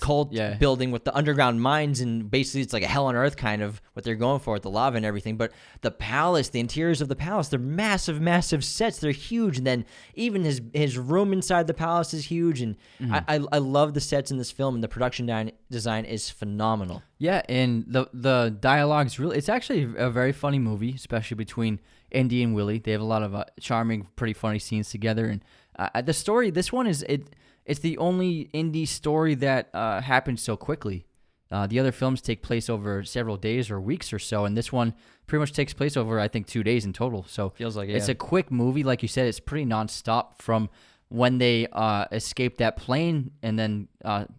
building with the underground mines, and basically it's like a hell on earth kind of what they're going for with the lava and everything, but the palace, the interiors of the palace, they're massive sets. They're huge, and then even his room inside the palace is huge, and I love the sets in this film, and the production design is phenomenal. Yeah, and the dialogue's really, it's actually a very funny movie, especially between Indy and Willie. They have a lot of charming, pretty funny scenes together, and the story, this one it's the only Indy story that happens so quickly. The other films take place over several days or weeks or so, and this one pretty much takes place over, I think, 2 days in total. So feels like it's a quick movie. Like you said, it's pretty nonstop from when they escape that plane and then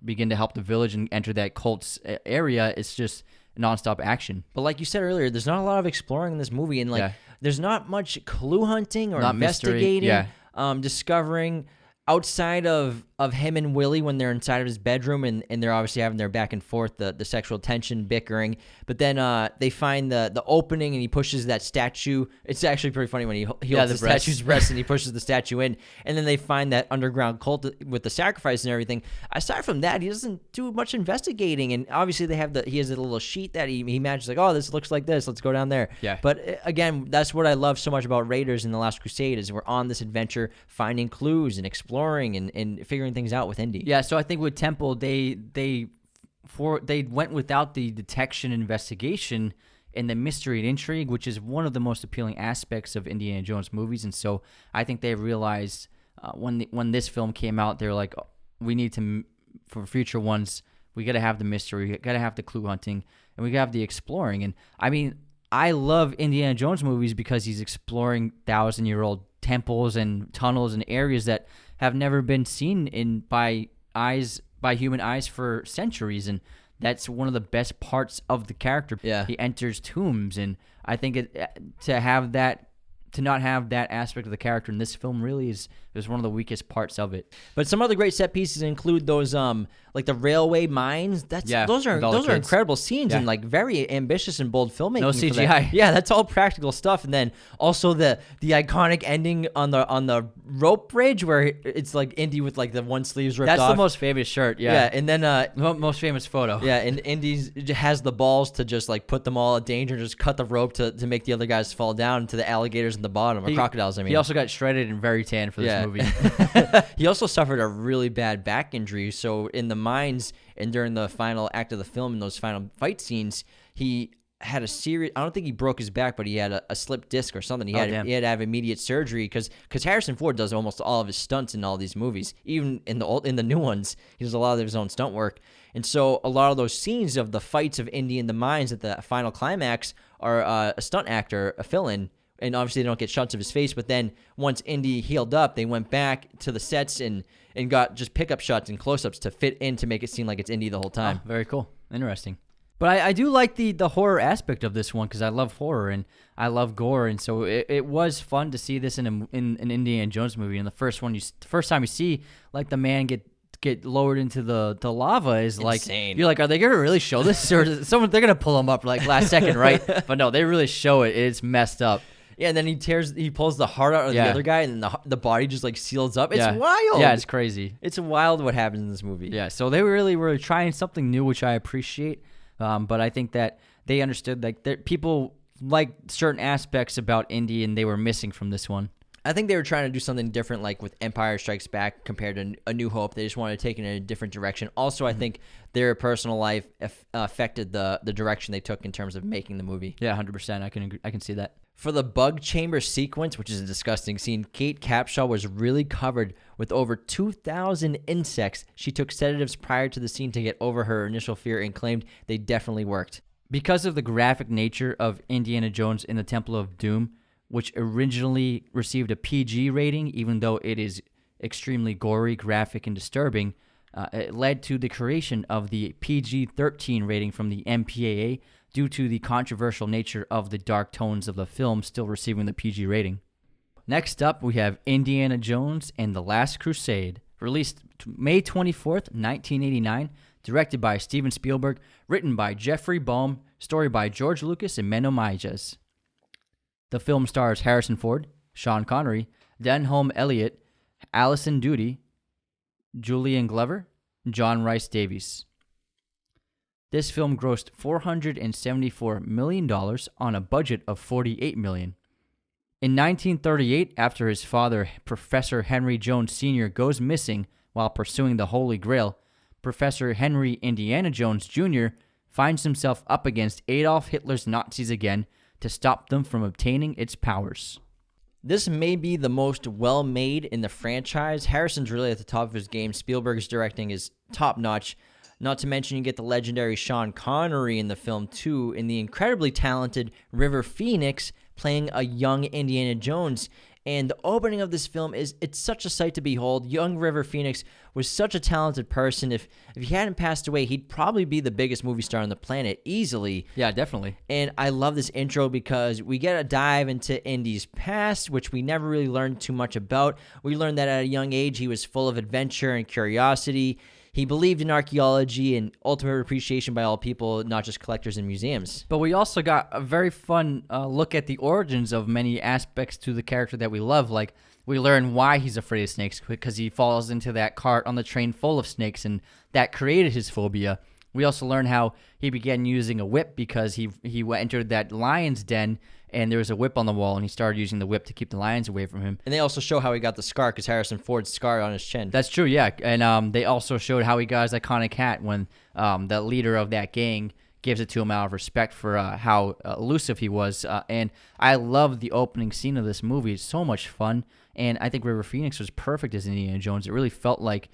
begin to help the village and enter that cult's area. It's just nonstop action. But like you said earlier, there's not a lot of exploring in this movie, and there's not much clue hunting or investigating, discovering. Outside of him and Willie when they're inside of his bedroom and they're obviously having their back and forth, the sexual tension, bickering. But then they find the opening and he pushes that statue. It's actually pretty funny when he holds the statue's breast and he pushes the statue in. And then they find that underground cult with the sacrifice and everything. Aside from that, he doesn't do much investigating. And obviously he has a little sheet that he manages, like, oh, this looks like this. Let's go down there. Yeah. But again, that's what I love so much about Raiders and The Last Crusade is we're on this adventure finding clues and exploring and figuring things out with Indy. Yeah, so I think with Temple, they went without the detection investigation and the mystery and intrigue, which is one of the most appealing aspects of Indiana Jones movies. And so I think they realized when this film came out, they're like, we need to for future ones, we got to have the mystery, we got to have the clue hunting, and we got to have the exploring. And I mean, I love Indiana Jones movies because he's exploring 1,000-year-old temples and tunnels and areas that have never been seen by human eyes for centuries. And that's one of the best parts of the character. Yeah. He enters tombs, and I think to not have that aspect of the character in this film really is one of the weakest parts of it. But some other great set pieces include those like the railway mines. Those are incredible scenes and like very ambitious and bold filmmaking. No CGI. Yeah, that's all practical stuff. And then also the iconic ending on the rope bridge where it's like Indy with like the one sleeves ripped off. That's the most famous shirt. Yeah. Yeah, and then most famous photo. Yeah, and Indy has the balls to just like put them all at danger and just cut the rope to make the other guys fall down into the alligators in the bottom, or crocodiles, I mean. He also got shredded and very tan for this movie. He also suffered a really bad back injury. So in the mines and during the final act of the film, in those final fight scenes, he had a serious, I don't think he broke his back, but he had a slipped disc or something. He had to have immediate surgery because Harrison Ford does almost all of his stunts in all these movies. Even in the new ones, he does a lot of his own stunt work. And so a lot of those scenes of the fights of Indy in the mines at the final climax are a stunt actor, a fill-in. And obviously they don't get shots of his face, but then once Indy healed up, they went back to the sets and got just pickup shots and close-ups to fit in to make it seem like it's Indy the whole time. Oh, very cool. Interesting. But I do like the horror aspect of this one because I love horror and I love gore, and so it was fun to see this in an Indiana Jones movie. And the first time you see like the man get lowered into the lava is insane. Like, you're like, are they gonna really show this, or they're gonna pull him up like last second, right? But no, they really show it. It's messed up. Yeah, and then he pulls the heart out of the other guy, and then the body just like seals up. It's wild. Yeah, it's crazy. It's wild what happens in this movie. Yeah, so they really were trying something new, which I appreciate. But I think that they understood like people like certain aspects about Indy, and they were missing from this one. I think they were trying to do something different, like with Empire Strikes Back compared to A New Hope. They just wanted to take it in a different direction. Also, I think their personal life affected the direction they took in terms of making the movie. Yeah, 100%. I can see that. For the bug chamber sequence, which is a disgusting scene, Kate Capshaw was really covered with over 2,000 insects. She took sedatives prior to the scene to get over her initial fear and claimed they definitely worked. Because of the graphic nature of Indiana Jones in the Temple of Doom, which originally received a PG rating, even though it is extremely gory, graphic, and disturbing, it led to the creation of the PG-13 rating from the MPAA due to the controversial nature of the dark tones of the film still receiving the PG rating. Next up, we have Indiana Jones and the Last Crusade, released May 24th, 1989, directed by Steven Spielberg, written by Jeffrey Baum, story by George Lucas and Menno Meijes. The film stars Harrison Ford, Sean Connery, Denholm Elliott, Alison Doody, Julian Glover, John Rhys Davies. This film grossed $474 million on a budget of $48 million. In 1938, after his father, Professor Henry Jones Sr., goes missing while pursuing the Holy Grail, Professor Henry Indiana Jones Jr. finds himself up against Adolf Hitler's Nazis again to stop them from obtaining its powers. This may be the most well-made in the franchise. Harrison's really at the top of his game. Spielberg's directing is top-notch. Not to mention you get the legendary Sean Connery in the film, too, and the incredibly talented River Phoenix playing a young Indiana Jones. And the opening of this film it's such a sight to behold. Young River Phoenix was such a talented person. If he hadn't passed away, he'd probably be the biggest movie star on the planet, easily. Yeah, definitely. And I love this intro because we get a dive into Indy's past, which we never really learned too much about. We learned that at a young age, he was full of adventure and curiosity. He believed in archaeology and ultimate appreciation by all people, not just collectors and museums. But we also got a very fun look at the origins of many aspects to the character that we love. Like, we learn why he's afraid of snakes, because he falls into that cart on the train full of snakes, and that created his phobia. We also learn how he began using a whip because he entered that lion's den, and there was a whip on the wall, and he started using the whip to keep the lions away from him. And they also show how he got the scar, because Harrison Ford's scar on his chin. That's true, yeah. And they also showed how he got his iconic hat when the leader of that gang gives it to him out of respect for how elusive he was. And I love the opening scene of this movie. It's so much fun. And I think River Phoenix was perfect as Indiana Jones. It really felt like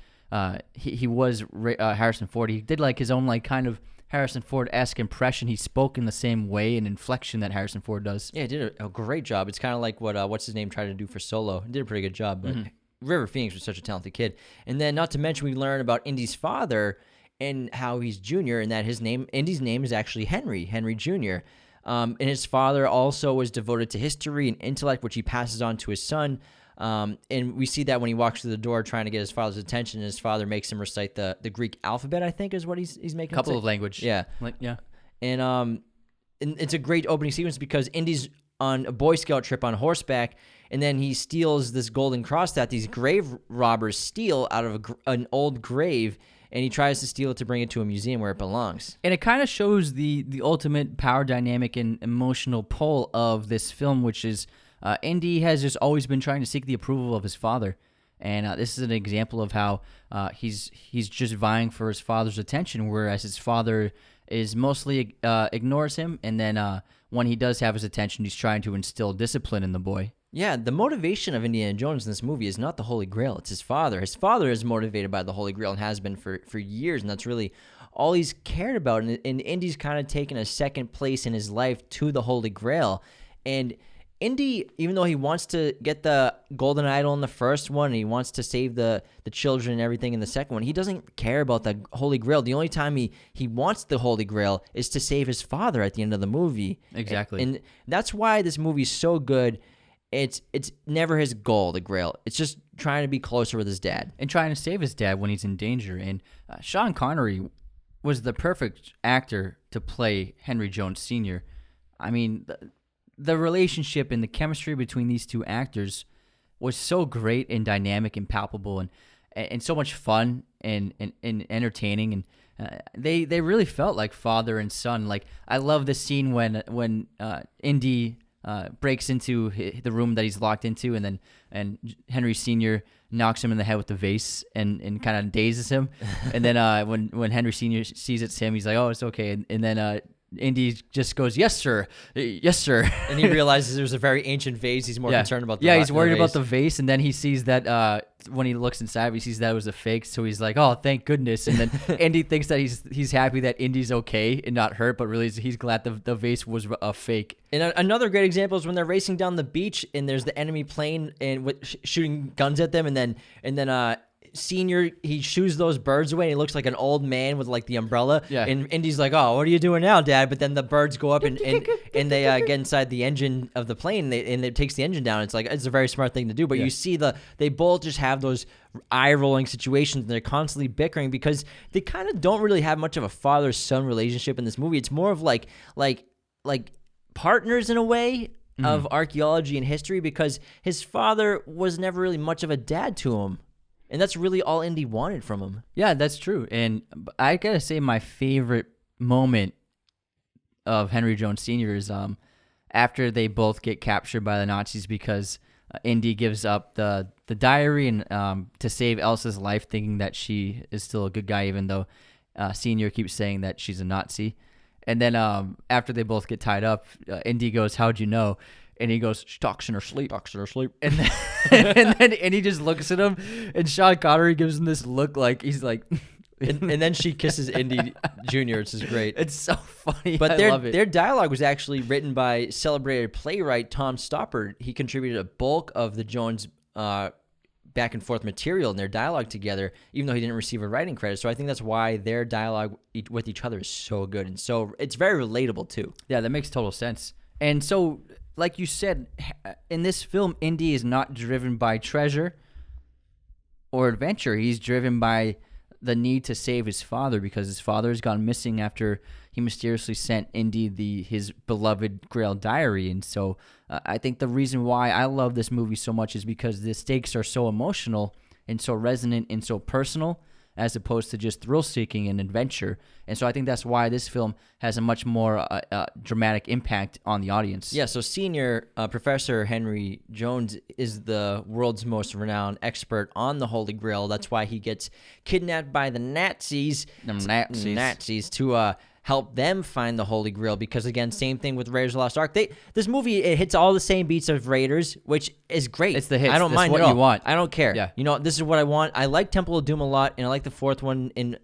he was Harrison Ford. He did like his own like kind of Harrison Ford-esque impression. He spoke in the same way and inflection that Harrison Ford does. Yeah, he did a great job. It's kind of like what what's his name tried to do for Solo. He did a pretty good job, but River Phoenix was such a talented kid. And then, not to mention, we learn about Indy's father and how he's Junior, and that Indy's name is actually Henry Jr. And his father also was devoted to history and intellect, which he passes on to his son. And we see that when he walks through the door trying to get his father's attention, and his father makes him recite the Greek alphabet, I think is what he's making. Couple of language. Yeah. And it's a great opening sequence because Indy's on a Boy Scout trip on horseback, and then he steals this golden cross that these grave robbers steal out of an old grave, and he tries to steal it to bring it to a museum where it belongs. And it kind of shows the ultimate power dynamic and emotional pull of this film, which is Indy has just always been trying to seek the approval of his father. And this is an example of how he's just vying for his father's attention, whereas his father is mostly ignores him. And then when he does have his attention, he's trying to instill discipline in the boy. Yeah, the motivation of Indiana Jones in this movie is not the Holy Grail. It's his father. His father is motivated by the Holy Grail and has been for years, and that's really all he's cared about. And Indy's kind of taken a second place in his life to the Holy Grail. And Indy, even though he wants to get the golden idol in the first one, and he wants to save the children and everything in the second one, he doesn't care about the Holy Grail. The only time he wants the Holy Grail is to save his father at the end of the movie. Exactly. And that's why this movie's so good. It's never his goal, the Grail. It's just trying to be closer with his dad. And trying to save his dad when he's in danger. And Sean Connery was the perfect actor to play Henry Jones Sr. I mean, the relationship and the chemistry between these two actors was so great and dynamic and palpable and so much fun and entertaining. And they really felt like father and son. Like, I love the scene when Indy breaks into the room that he's locked into, and Henry Sr. knocks him in the head with the vase and kind of dazes him. And then when Henry Sr. sees it's him, he's like, "Oh, it's okay." And then Indy just goes, "Yes, sir. Yes, sir." And he realizes there's a very ancient vase. He's more concerned about the he's worried about the vase. And then he sees that when he looks inside, he sees that it was a fake. So he's like, "Oh, thank goodness." And then Indy thinks that he's happy that Indy's okay and not hurt, but really he's glad the vase was a fake. And another great example is when they're racing down the beach and there's the enemy plane and shooting guns at them, and then Senior, he shoos those birds away and he looks like an old man with like the umbrella. Yeah. And Indy's like, "Oh, what are you doing now, Dad?" But then the birds go up and they get inside the engine of the plane and it takes the engine down. It's like, it's a very smart thing to do. But you see they both just have those eye-rolling situations, and they're constantly bickering because they kind of don't really have much of a father-son relationship in this movie. It's more of like partners in a way of archaeology and history, because his father was never really much of a dad to him. And that's really all Indy wanted from him. Yeah, that's true. And I gotta say, my favorite moment of Henry Jones Sr. is after they both get captured by the Nazis, because Indy gives up the diary and to save Elsa's life, thinking that she is still a good guy, even though Senior keeps saying that she's a Nazi. And then after they both get tied up, Indy goes, "How'd you know?" And he goes, "She talks in her sleep." And then, and he just looks at him, and Sean Connery gives him this look like he's like... and then she kisses Indy Jr., which is great. It's so funny. But I love it. Their dialogue was actually written by celebrated playwright Tom Stoppard. He contributed a bulk of the Jones back and forth material in their dialogue together, even though he didn't receive a writing credit. So I think that's why their dialogue with each other is so good, and so it's very relatable too. Yeah, that makes total sense. And so, like you said, in this film, Indy is not driven by treasure or adventure. He's driven by the need to save his father, because his father has gone missing after he mysteriously sent Indy his beloved Grail diary. And so I think the reason why I love this movie so much is because the stakes are so emotional and so resonant and so personal, as opposed to just thrill-seeking and adventure. And so I think that's why this film has a much more dramatic impact on the audience. Yeah, so Senior, Professor Henry Jones is the world's most renowned expert on the Holy Grail. That's why he gets kidnapped by the Nazis. Nazis To help them find the Holy Grail. Because again, same thing with Raiders of the Lost Ark. This movie, it hits all the same beats of Raiders, which is great. It's the hits. I don't That's mind what at all. you want. I don't care. Yeah. You know, this is what I want. I like Temple of Doom a lot, and I like the fourth one in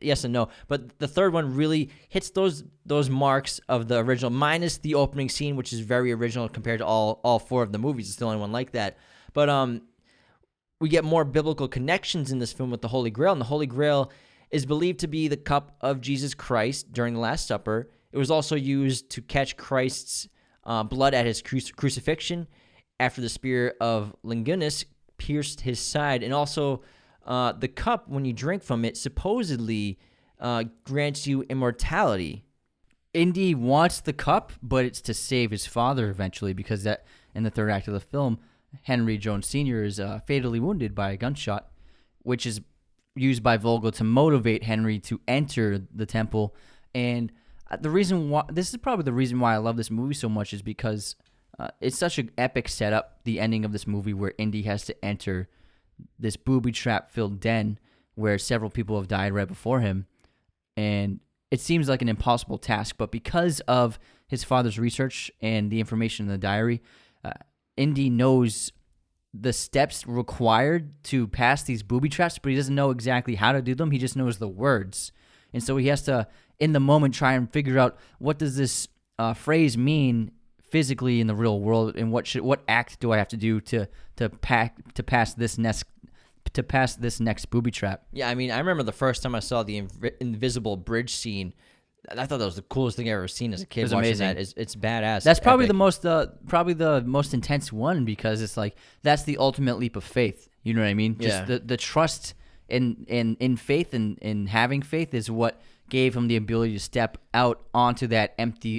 yes and no. But the third one really hits those marks of the original, minus the opening scene, which is very original compared to all four of the movies. It's the only one like that. But we get more biblical connections in this film with the Holy Grail, and the Holy Grail is believed to be the cup of Jesus Christ during the Last Supper. It was also used to catch Christ's blood at his crucifixion after the spear of Longinus pierced his side. And also, the cup, when you drink from it, supposedly grants you immortality. Indy wants the cup, but it's to save his father eventually, because that in the third act of the film, Henry Jones Sr. is fatally wounded by a gunshot, which is used by Vogel to motivate Henry to enter the temple. And the reason why, this is probably the reason why I love this movie so much, is because it's such an epic setup, the ending of this movie, where Indy has to enter this booby trap filled den where several people have died right before him. And it seems like an impossible task, but because of his father's research and the information in the diary, Indy knows the steps required to pass these booby traps, but he doesn't know exactly how to do them. He just knows the words. And so he has to, in the moment, try and figure out, what does this phrase mean physically in the real world, and what act do I have to do to pass this next booby trap? Yeah, I mean, I remember the first time I saw the invisible bridge scene. I thought that was the coolest thing I've ever seen as a kid. It was watching amazing. That. It's badass. That's probably epic. the most intense one, because it's like, that's the ultimate leap of faith. You know what I mean? Yeah. Just the trust in faith and in having faith is what gave him the ability to step out onto that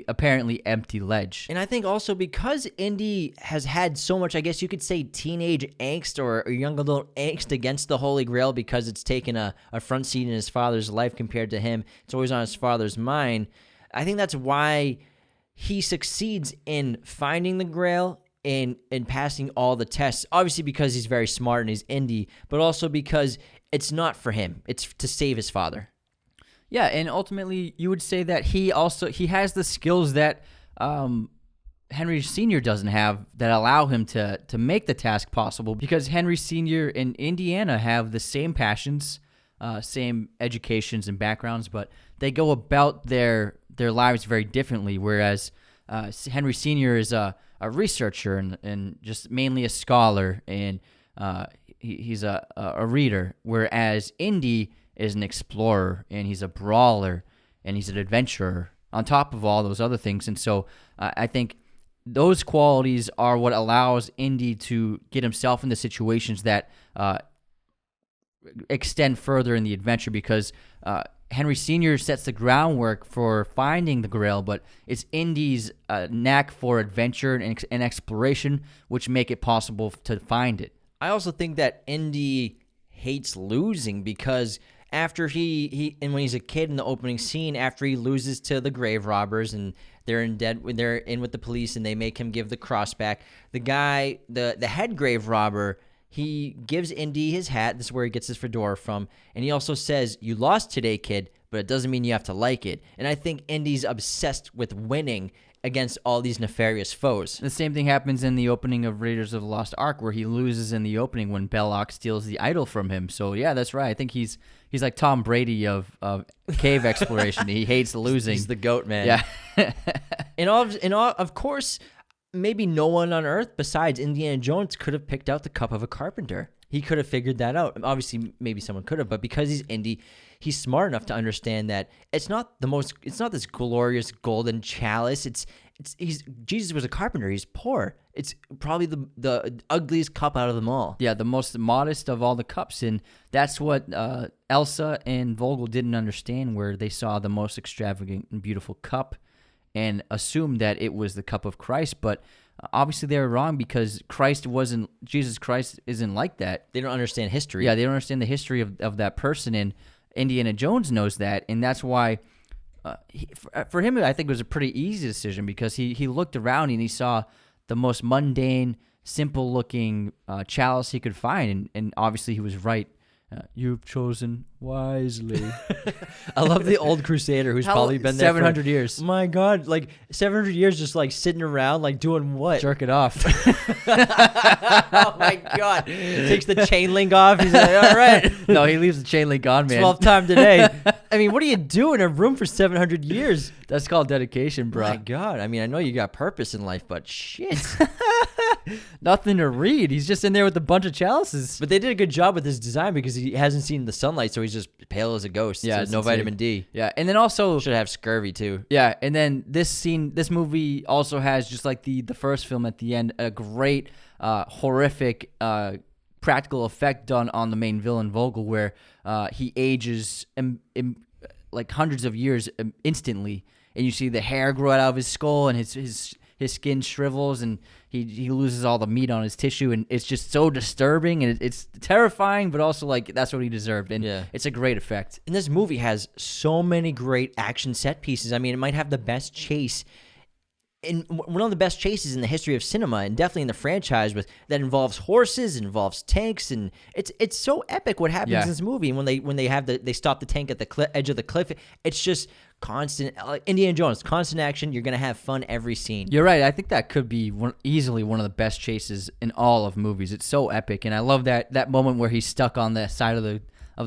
apparently empty ledge. And I think also because Indy has had so much, I guess you could say, teenage angst or young adult angst against the Holy Grail, because it's taken a front seat in his father's life compared to him. It's always on his father's mind. I think that's why he succeeds in finding the Grail and passing all the tests. Obviously because he's very smart and he's Indy, but also because it's not for him. It's to save his father. Yeah, and ultimately, you would say that he has the skills that Henry Sr. doesn't have, that allow him to make the task possible, because Henry Sr. and Indiana have the same passions, same educations and backgrounds, but they go about their lives very differently, whereas Henry Sr. is a researcher and just mainly a scholar, and he's a reader, whereas Indy is an explorer, and he's a brawler, and he's an adventurer, on top of all those other things. And so I think those qualities are what allows Indy to get himself into situations that extend further in the adventure, because Henry Sr. sets the groundwork for finding the Grail, but it's Indy's knack for adventure and exploration which make it possible to find it. I also think that Indy hates losing, because after and when he's a kid in the opening scene, after he loses to the grave robbers and they're in with the police and they make him give the cross back, the guy, the head grave robber, he gives Indy his hat. This is where he gets his fedora from. And he also says, "You lost today, kid, but it doesn't mean you have to like it." And I think Indy's obsessed with winning against all these nefarious foes. The same thing happens in the opening of Raiders of the Lost Ark, where he loses in the opening when Belloc steals the idol from him. So yeah, that's right. I think he's like Tom Brady of cave exploration. He hates losing. He's the GOAT, man. Yeah. Of course, maybe no one on Earth besides Indiana Jones could have picked out the cup of a carpenter. He could have figured that out. Obviously, maybe someone could have, but because he's Indy, he's smart enough to understand that it's not this glorious golden chalice. Jesus was a carpenter. He's poor. It's probably the ugliest cup out of them all. Yeah, the most modest of all the cups, and that's what Elsa and Vogel didn't understand, where they saw the most extravagant and beautiful cup and assumed that it was the cup of Christ, but obviously they were wrong, because Jesus Christ isn't like that. They don't understand history. Yeah, they don't understand the history of that person, and Indiana Jones knows that, and that's why for him, I think it was a pretty easy decision, because he looked around and he saw the most mundane, simple-looking chalice he could find, and obviously he was right. You've chosen wisely. I love the old Crusader who's probably been there 700 years. My God, like 700 years just like sitting around, like doing what? Jerk it off. Oh my God. Takes the chain link off. He's like, all right. No, he leaves the chain link on, man. 12th time today. I mean, what do you do in a room for 700 years? That's called dedication, bro. My God. I mean, I know you got purpose in life, but shit. Nothing to read. He's just in there with a bunch of chalices. But they did a good job with his design because he hasn't seen the sunlight, so he's just pale as a ghost. Yeah, So it's no insane. vitamin D. Yeah, and then also Should have scurvy too. yeah, and then this movie also has, just like the first film at the end, a great horrific practical effect done on the main villain Vogel, where he ages like hundreds of years instantly, and you see the hair grow out of his skull, and his skin shrivels, and he loses all the meat on his tissue, and it's just so disturbing, and it's terrifying, but also like that's what he deserved, and Yeah. it's a great effect. And this movie has so many great action set pieces. I mean, it might have the best chase, one of the best chases in the history of cinema, and definitely in the franchise, that involves horses, involves tanks, and it's so epic what happens in this movie. And when they stop the tank at the edge of the cliff, it's just constant, like Indiana Jones, constant action. You're gonna have fun every scene. You're right. I think that could be easily one of the best chases in all of movies. It's so epic, and I love that moment where he's stuck on the side of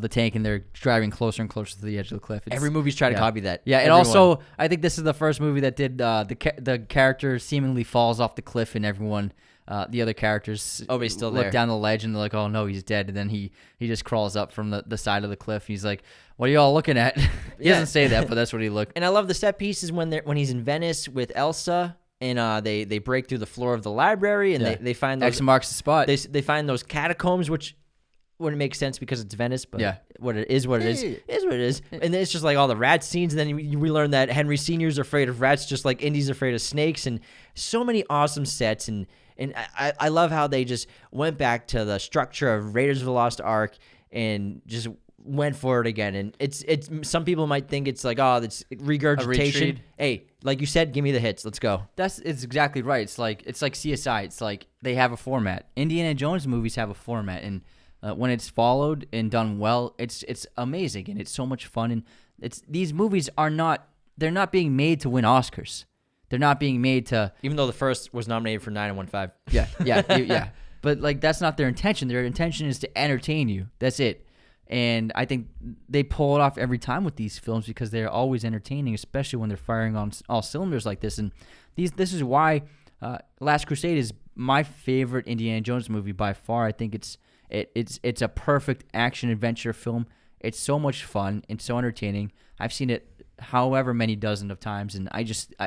the tank, and they're driving closer and closer to the edge of the cliff. Every movie's trying to copy that. Yeah, and Everyone. also I think this is the first movie that did the character seemingly falls off the cliff, and everyone, the other characters, Oh, but he's still look there. down the ledge, and they're like, "Oh no, he's dead." And then he just crawls up from the side of the cliff. He's like, "What are y'all looking at?" He Yeah. doesn't say that, but that's what he looked. And I love the set pieces when he's in Venice with Elsa, and they break through the floor of the library, and Yeah. they find those X marks the spot. they find those catacombs, which wouldn't make sense because it's Venice, but Yeah. what it is what it is what it is. And then it's just like all the rat scenes, and then we learn that Henry Sr.'s afraid of rats just like Indy's afraid of snakes, and so many awesome sets. And I love how they just went back to the structure of Raiders of the Lost Ark and just went for it again. And it's some people might think it's like, oh, it's regurgitation. retreat. Hey, like you said, give me the hits. Let's go. It's exactly right. It's like CSI. It's like they have a format. Indiana Jones movies have a format, and when it's followed and done well, it's amazing, and it's so much fun. And these movies they're not being made to win Oscars. They're not being made to Even though the first was nominated for 9 and 1/5. yeah. But like that's not their intention. Their intention is to entertain you. That's it. And I think they pull it off every time with these films because they're always entertaining, especially when they're firing on all cylinders like this. And this is why Last Crusade is my favorite Indiana Jones movie by far. I think it's a perfect action adventure film. It's so much fun and so entertaining. I've seen it however many dozen of times, and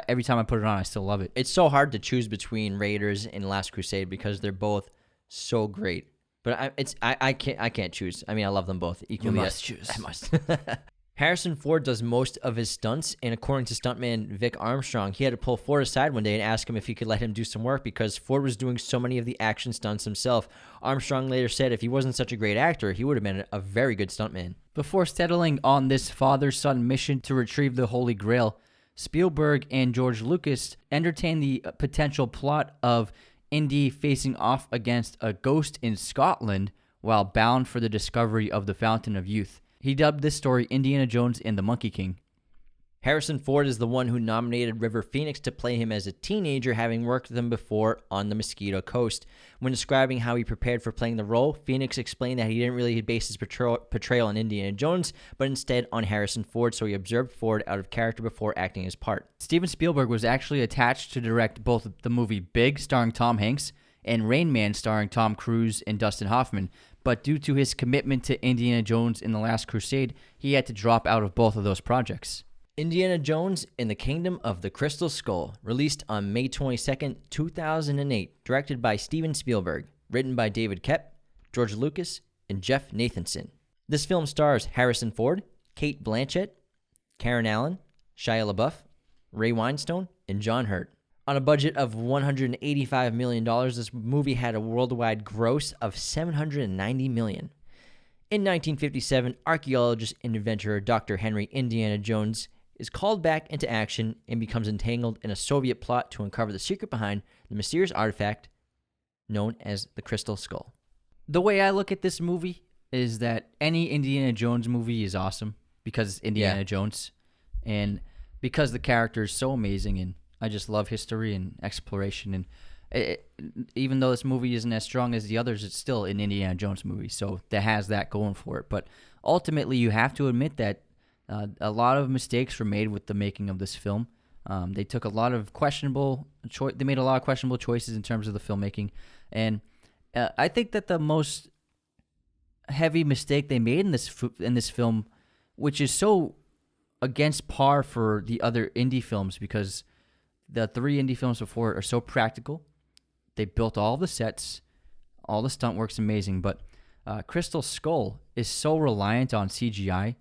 every time I put it on, I still love it. It's so hard to choose between Raiders and Last Crusade because they're both so great. But I can't choose. I mean, I love them both equally. You must choose. I must. Harrison Ford does most of his stunts, and according to stuntman Vic Armstrong, he had to pull Ford aside one day and ask him if he could let him do some work because Ford was doing so many of the action stunts himself. Armstrong later said if he wasn't such a great actor, he would have been a very good stuntman. Before settling on this father-son mission to retrieve the Holy Grail, Spielberg and George Lucas entertained the potential plot of Indy facing off against a ghost in Scotland while bound for the discovery of the Fountain of Youth. He dubbed this story Indiana Jones and the Monkey King. Harrison Ford is the one who nominated River Phoenix to play him as a teenager, having worked with him before on the Mosquito Coast. When describing how he prepared for playing the role, Phoenix explained that he didn't really base his portrayal on Indiana Jones, but instead on Harrison Ford, so he observed Ford out of character before acting his part. Steven Spielberg was actually attached to direct both the movie Big, starring Tom Hanks, and Rain Man, starring Tom Cruise and Dustin Hoffman, but due to his commitment to Indiana Jones in The Last Crusade, he had to drop out of both of those projects. Indiana Jones and the Kingdom of the Crystal Skull, released on May 22nd, 2008, directed by Steven Spielberg, written by David Koepp, George Lucas, and Jeff Nathanson. This film stars Harrison Ford, Cate Blanchett, Karen Allen, Shia LaBeouf, Ray Winstone, and John Hurt. On a budget of $185 million, this movie had a worldwide gross of $790 million. In 1957, archaeologist and adventurer Dr. Henry Indiana Jones is called back into action and becomes entangled in a Soviet plot to uncover the secret behind the mysterious artifact known as the Crystal Skull. The way I look at this movie, is that any Indiana Jones movie is awesome because it's Indiana Jones, and because the character is so amazing, and I just love history and exploration. And even though this movie isn't as strong as the others, it's still an Indiana Jones movie, so that has that going for it. But ultimately, you have to admit that a lot of mistakes were made with the making of this film. They took a lot of they made a lot of questionable choices in terms of the filmmaking, and I think that the most heavy mistake they made in this film, which is so against par for the other indie films, because the 3 indie films before it are so practical. They built all the sets, all the stunt work's amazing, but Crystal Skull is so reliant on CGI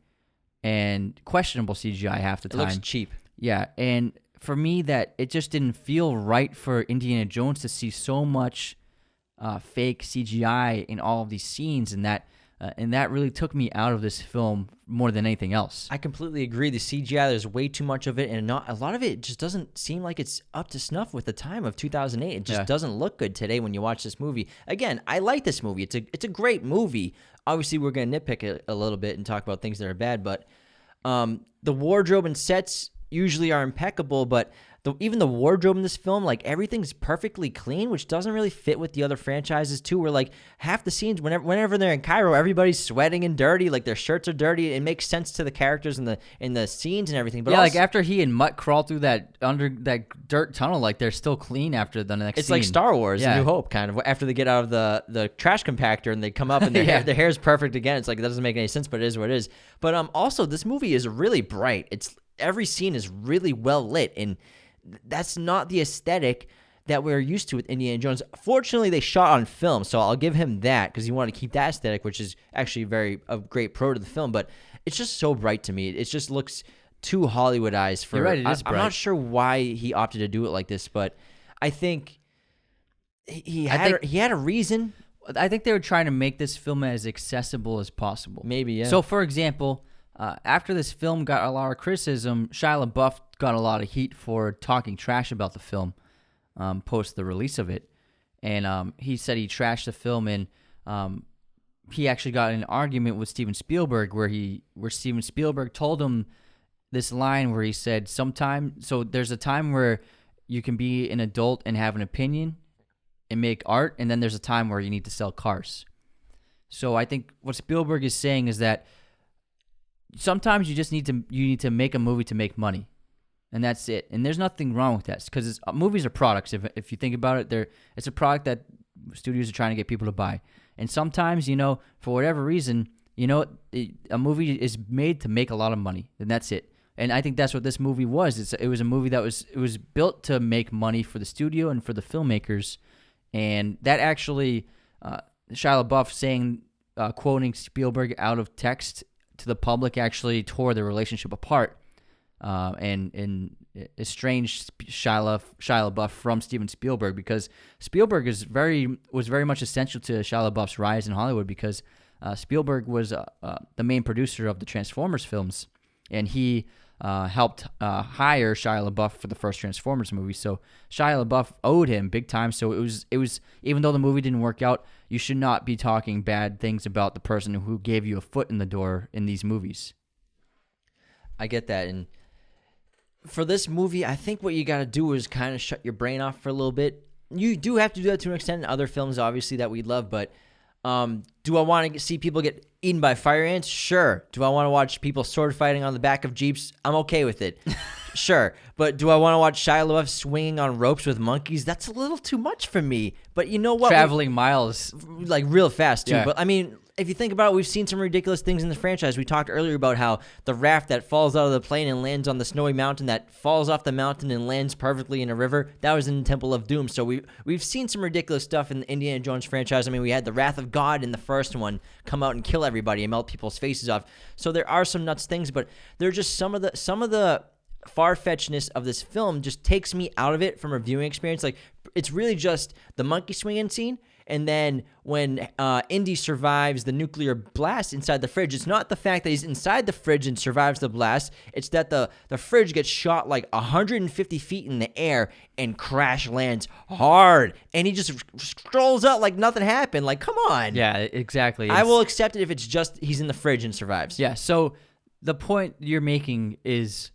and questionable CGI half the time. It looks cheap. Yeah, and for me, that it just didn't feel right for Indiana Jones to see so much fake CGI in all of these scenes, and that really took me out of this film more than anything else. I completely agree. The CGI, there's way too much of it, and a lot of it just doesn't seem like it's up to snuff with the time of 2008. It just doesn't look good today when you watch this movie. Again, I like this movie. It's a great movie. Obviously, we're going to nitpick it a little bit and talk about things that are bad, but the wardrobe and sets usually are impeccable, but even the wardrobe in this film, like, everything's perfectly clean, which doesn't really fit with the other franchises too, where like half the scenes, whenever they're in Cairo, everybody's sweating and dirty, like their shirts are dirty. It makes sense to the characters in the scenes and everything. But yeah, like after he and Mutt crawl through that dirt tunnel, like they're still clean after the next It's scene. like Star Wars, New Hope, kind of. After they get out of the trash compactor and they come up and their hair's perfect again. It's like, that doesn't make any sense, but it is what it is. But also, this movie is really bright. Every scene is really well lit, and that's not the aesthetic that we're used to with Indiana Jones. Fortunately, they shot on film, so I'll give him that, because you want to keep that aesthetic, which is actually a great pro to the film. But it's just so bright to me. It just looks too Hollywoodized. You're right, it is bright. I'm not sure why he opted to do it like this, but I think he had a reason. I think they were trying to make this film as accessible as possible. Maybe, yeah. So, for example, after this film got a lot of criticism, Shia LaBeouf got a lot of heat for talking trash about the film post the release of it. And he said he trashed the film, and he actually got in an argument with Steven Spielberg where Steven Spielberg told him this line where he said, so there's a time where you can be an adult and have an opinion and make art, and then there's a time where you need to sell cars. So I think what Spielberg is saying is that sometimes you just need to make a movie to make money, and that's it. And there's nothing wrong with that, because movies are products. If you think about it, it's a product that studios are trying to get people to buy. And sometimes, for whatever reason, a movie is made to make a lot of money, and that's it. And I think that's what this movie was. It was a movie that was built to make money for the studio and for the filmmakers, and that actually, Shia LaBeouf saying, quoting Spielberg out of text to the public, actually tore the relationship apart and estranged Shia LaBeouf from Steven Spielberg, because Spielberg was very much essential to Shia LaBeouf's rise in Hollywood, because Spielberg was the main producer of the Transformers films, and he helped hire Shia LaBeouf for the first Transformers movie. So Shia LaBeouf owed him big time. So it was even though the movie didn't work out, you should not be talking bad things about the person who gave you a foot in the door in these movies. I get that. And for this movie, I think what you got to do is kind of shut your brain off for a little bit. You do have to do that to an extent in other films, obviously, that we love, but do I want to see people get eaten by fire ants? Sure. Do I want to watch people sword fighting on the back of Jeeps? I'm okay with it. Sure. But do I want to watch Shia LaBeouf swinging on ropes with monkeys? That's a little too much for me. But you know what? Traveling miles. Like real fast, too. Yeah. But I mean, if you think about it, we've seen some ridiculous things in the franchise. We talked earlier about how the raft that falls out of the plane and lands on the snowy mountain, that falls off the mountain and lands perfectly in a river, that was in Temple of Doom. So we've seen some ridiculous stuff in the Indiana Jones franchise. I mean, we had the Wrath of God in the first one come out and kill everybody and melt people's faces off. So there are some nuts things, but they're just some of the far-fetchedness of this film just takes me out of it from a viewing experience. Like, it's really just the monkey swinging scene, And then when Indy survives the nuclear blast inside the fridge, it's not the fact that he's inside the fridge and survives the blast. It's that the fridge gets shot like 150 feet in the air and crash lands hard. And he just strolls out like nothing happened. Like, come on. Yeah, exactly. I will accept it if it's just he's in the fridge and survives. Yeah, so the point you're making is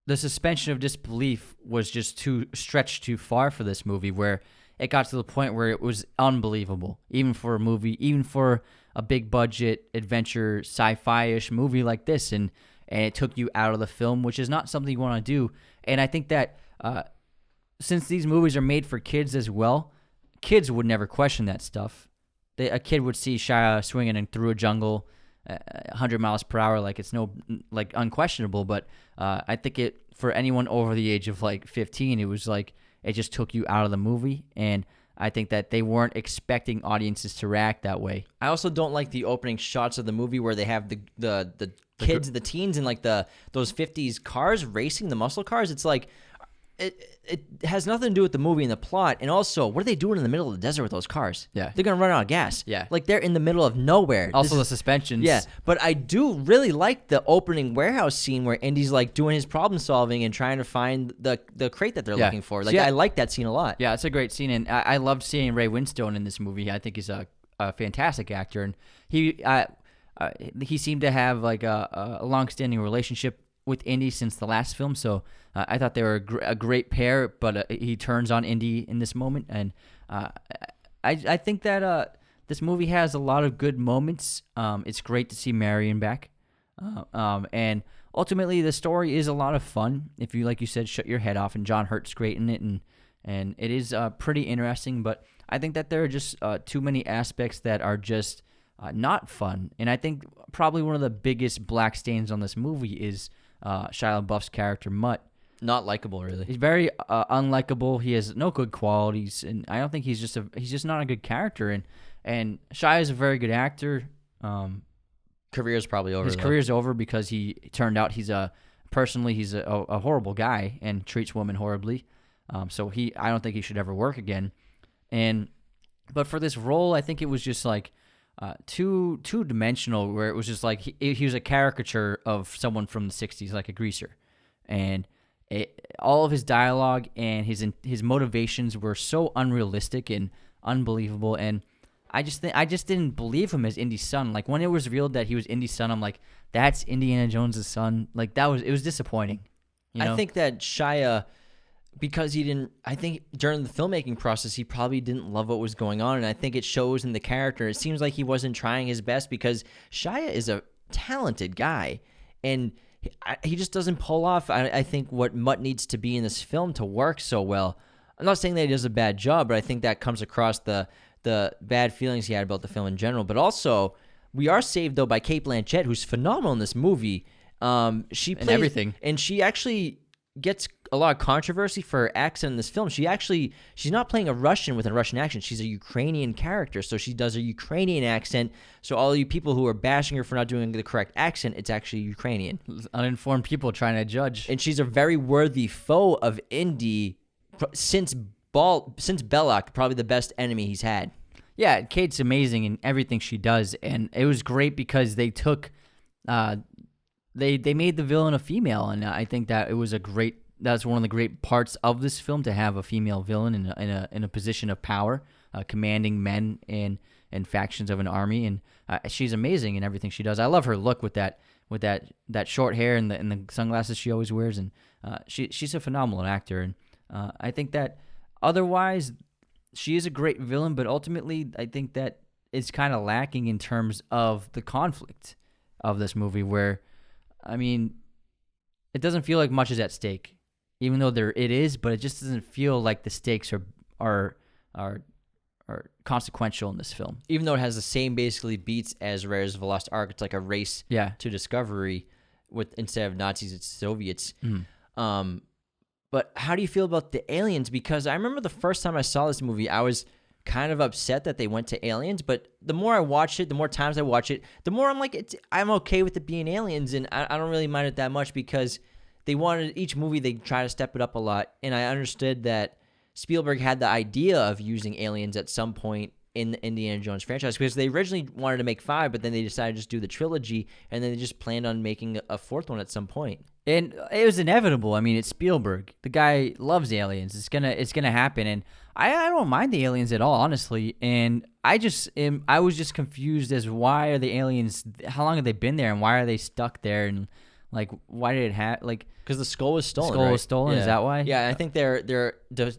the suspension of disbelief was just too stretched too far for this movie, where it got to the point where it was unbelievable, even for a movie, even for a big budget adventure sci-fi-ish movie like this, and it took you out of the film, which is not something you want to do. And I think that since these movies are made for kids as well, kids would never question that stuff. A kid would see Shia swinging in through a jungle 100 miles per hour like it's unquestionable, but I think it, for anyone over the age of like 15, it was like it just took you out of the movie, and I think that they weren't expecting audiences to react that way. I also don't like the opening shots of the movie where they have the kids, the teens in like those 50s cars racing, the muscle cars. It's like it has nothing to do with the movie and the plot. And also, what are they doing in the middle of the desert with those cars? Yeah. They're going to run out of gas. Yeah. Like, they're in the middle of nowhere. Also, the suspensions. Yeah. But I do really like the opening warehouse scene where Indy's, like, doing his problem solving and trying to find the crate that they're looking for. Like, I like that scene a lot. Yeah, it's a great scene. And I loved seeing Ray Winstone in this movie. I think he's a fantastic actor. And he seemed to have, like, a long-standing relationship with Indy since the last film, so I thought they were a great pair, but he turns on Indy in this moment, and I think that this movie has a lot of good moments. It's great to see Marion back, and ultimately the story is a lot of fun if you, like you said, shut your head off, and John Hurt's great in it, and it is pretty interesting, but I think that there are just too many aspects that are just not fun, and I think probably one of the biggest black stains on this movie is Shia LaBeouf's character Mutt. Not likable, really. He's very unlikable. He has no good qualities, and I don't think he's just not a good character. And Shia is a very good actor. Career's probably over. His career's over because he turned out he's a horrible guy and treats women horribly. So I don't think he should ever work again. But for this role, I think it was just like too dimensional, where it was just like he was a caricature of someone from the 60s, like a greaser, and all of his dialogue and his motivations were so unrealistic and unbelievable, and I just didn't believe him as Indy's son. Like, when it was revealed that he was Indy's son, I'm like, that's Indiana Jones' son. Like, it was disappointing. You know? I think that Shia, because I think during the filmmaking process, he probably didn't love what was going on, and I think it shows in the character. It seems like he wasn't trying his best, because Shia is a talented guy, and he just doesn't pull off, I think, what Mutt needs to be in this film to work so well. I'm not saying that he does a bad job, but I think that comes across the bad feelings he had about the film in general. But also, we are saved, though, by Cate Blanchett, who's phenomenal in this movie. She plays everything, and she actually gets a lot of controversy for her accent in this film. She's not playing a Russian with a Russian accent. She's a Ukrainian character, so she does a Ukrainian accent. So all you people who are bashing her for not doing the correct accent, it's actually Ukrainian. Uninformed people trying to judge. And she's a very worthy foe of Indy since Belloc, probably the best enemy he's had. Yeah, Kate's amazing in everything she does, and it was great because they took they made the villain a female, and I think that it was that's one of the great parts of this film, to have a female villain in a position of power, commanding men and factions of an army, and she's amazing in everything she does. I love her look with that short hair and the sunglasses she always wears, and she's a phenomenal actor, and I think that otherwise she is a great villain, but ultimately I think that it's kind of lacking in terms of the conflict of this movie, where, I mean, it doesn't feel like much is at stake, even though it is, but it just doesn't feel like the stakes are consequential in this film. Even though it has the same basically beats as Raiders of the Lost Ark, it's like a race to discovery instead of Nazis, it's Soviets. Mm-hmm. But how do you feel about the aliens? Because I remember the first time I saw this movie, I was kind of upset that they went to aliens, but the more I watch it, the more times I watch it, the more I'm like, I'm okay with it being aliens, and I don't really mind it that much, because each movie they try to step it up a lot, and I understood that Spielberg had the idea of using aliens at some point in the Indiana Jones franchise, because they originally wanted to make 5, but then they decided to just do the trilogy, and then they just planned on making a 4th one at some point. And it was inevitable. I mean, it's Spielberg. The guy loves aliens. It's gonna happen, and I don't mind the aliens at all, honestly. And I was just confused as why are the aliens? How long have they been there, and why are they stuck there? And like, why did it have like? Because the skull was stolen. Skull was stolen. Yeah. Is that why? Yeah, I think they're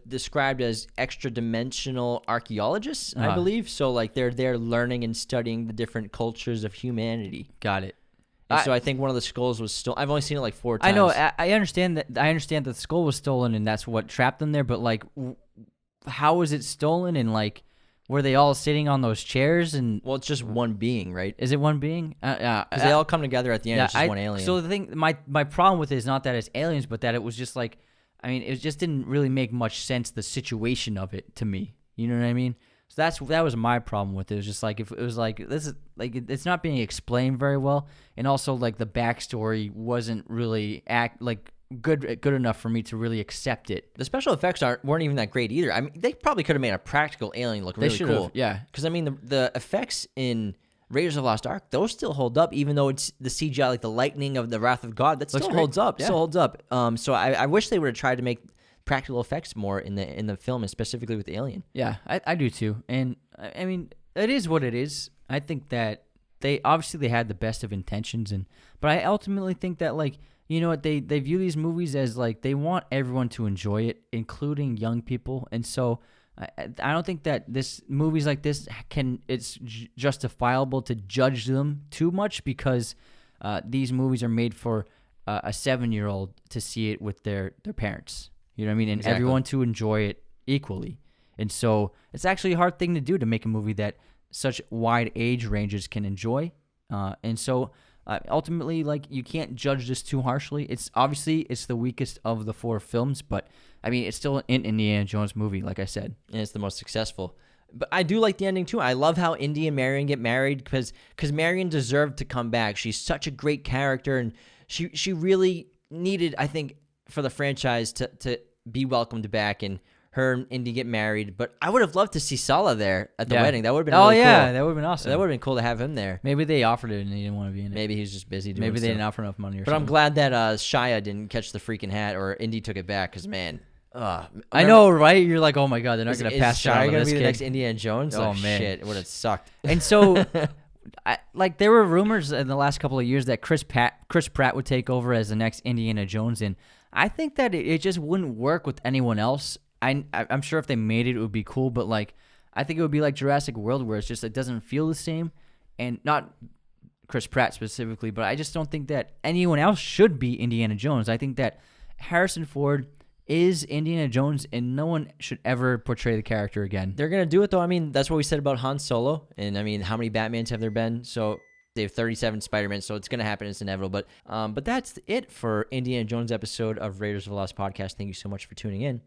described as extra-dimensional archaeologists, I believe. So like they're there learning and studying the different cultures of humanity. Got it. So I think one of the skulls was stolen. I've only seen it like 4 times. I know. I understand that. I understand that the skull was stolen, and that's what trapped them there. But like, how was it stolen? And like, were they all sitting on those chairs? And Well, it's just one being, right? is it one being? Because they all come together at the end. It's just one alien. So the thing, my problem with it is not that it's aliens, but that it was just like, I mean, it just didn't really make much sense, the situation of it to me. You know what I mean? So that was my problem with it. It was just like, if it was like, this is like, it's not being explained very well, and also like the backstory wasn't really good enough for me to really accept it. The special effects weren't even that great either. I mean, they probably could have made a practical alien look really cool. Yeah. Because I mean, the effects in Raiders of the Lost Ark, those still hold up, even though it's the CGI, like the lightning of the Wrath of God, that still holds up. Yeah. Still holds up. So I wish they would have tried to make practical effects more in the film, and specifically with the alien. Yeah, I do too. And I mean, it is what it is. I think that they had the best of intentions, but I ultimately think that, like, you know what, they view these movies as like they want everyone to enjoy it, including young people. And so I don't think that movies like this it's justifiable to judge them too much, because these movies are made for a 7-year-old to see it with their parents. You know what I mean? And Exactly. everyone to enjoy it equally. And so it's actually a hard thing to do, to make a movie that such wide age ranges can enjoy. And so ultimately, like, you can't judge this too harshly. It's the weakest of the 4 films, but I mean, it's still an Indiana Jones movie, like I said. And it's the most successful. But I do like the ending too. I love how Indy and Marion get married, because Marion deserved to come back. She's such a great character, and she really needed, I think, for the franchise to be welcomed back, and her and Indy get married. But I would have loved to see Sala there at the wedding. That would have been really cool. That would have been awesome. That would have been cool to have him there. Maybe they offered it and he didn't want to be in it. Maybe he was just busy doing Maybe they stuff. didn't offer enough money or But something. I'm glad that Shia didn't catch the freaking hat, or Indy took it back, because, man. I know, right? You're like, oh my God, they're not going to pass Shia Shia going to this be the kid. next Indiana Jones? Oh, man. Shit, it would have sucked. And so, there were rumors in the last couple of years that Chris Pratt would take over as the next Indiana Jones, and I think that it just wouldn't work with anyone else. I'm sure if they made it would be cool, but like, I think it would be like Jurassic World, where it doesn't feel the same, and not Chris Pratt specifically, but I just don't think that anyone else should be Indiana Jones. I think that Harrison Ford is Indiana Jones, and no one should ever portray the character again. They're going to do it, though. I mean, that's what we said about Han Solo. And I mean, how many Batmans have there been? So they have 37 Spider-Man, so it's going to happen. It's inevitable. But that's it for Indiana Jones episode of Raiders of the Lost Podcast. Thank you so much for tuning in.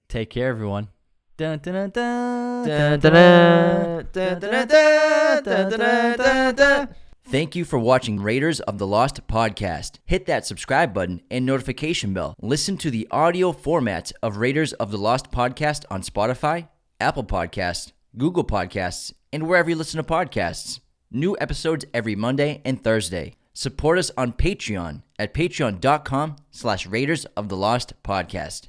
Take care, everyone. Dun, dun, dun, dun, Dun, dun, dun, dun, dun, dun, dun, dun, dun, dun, dun. Thank you for watching Raiders of the Lost Podcast. Hit that subscribe button and notification bell. Listen to the audio format of Raiders of the Lost Podcast on Spotify, Apple Podcasts, Google Podcasts, and wherever you listen to podcasts. New episodes every Monday and Thursday. Support us on Patreon at patreon.com/Raiders of the Lost Podcast.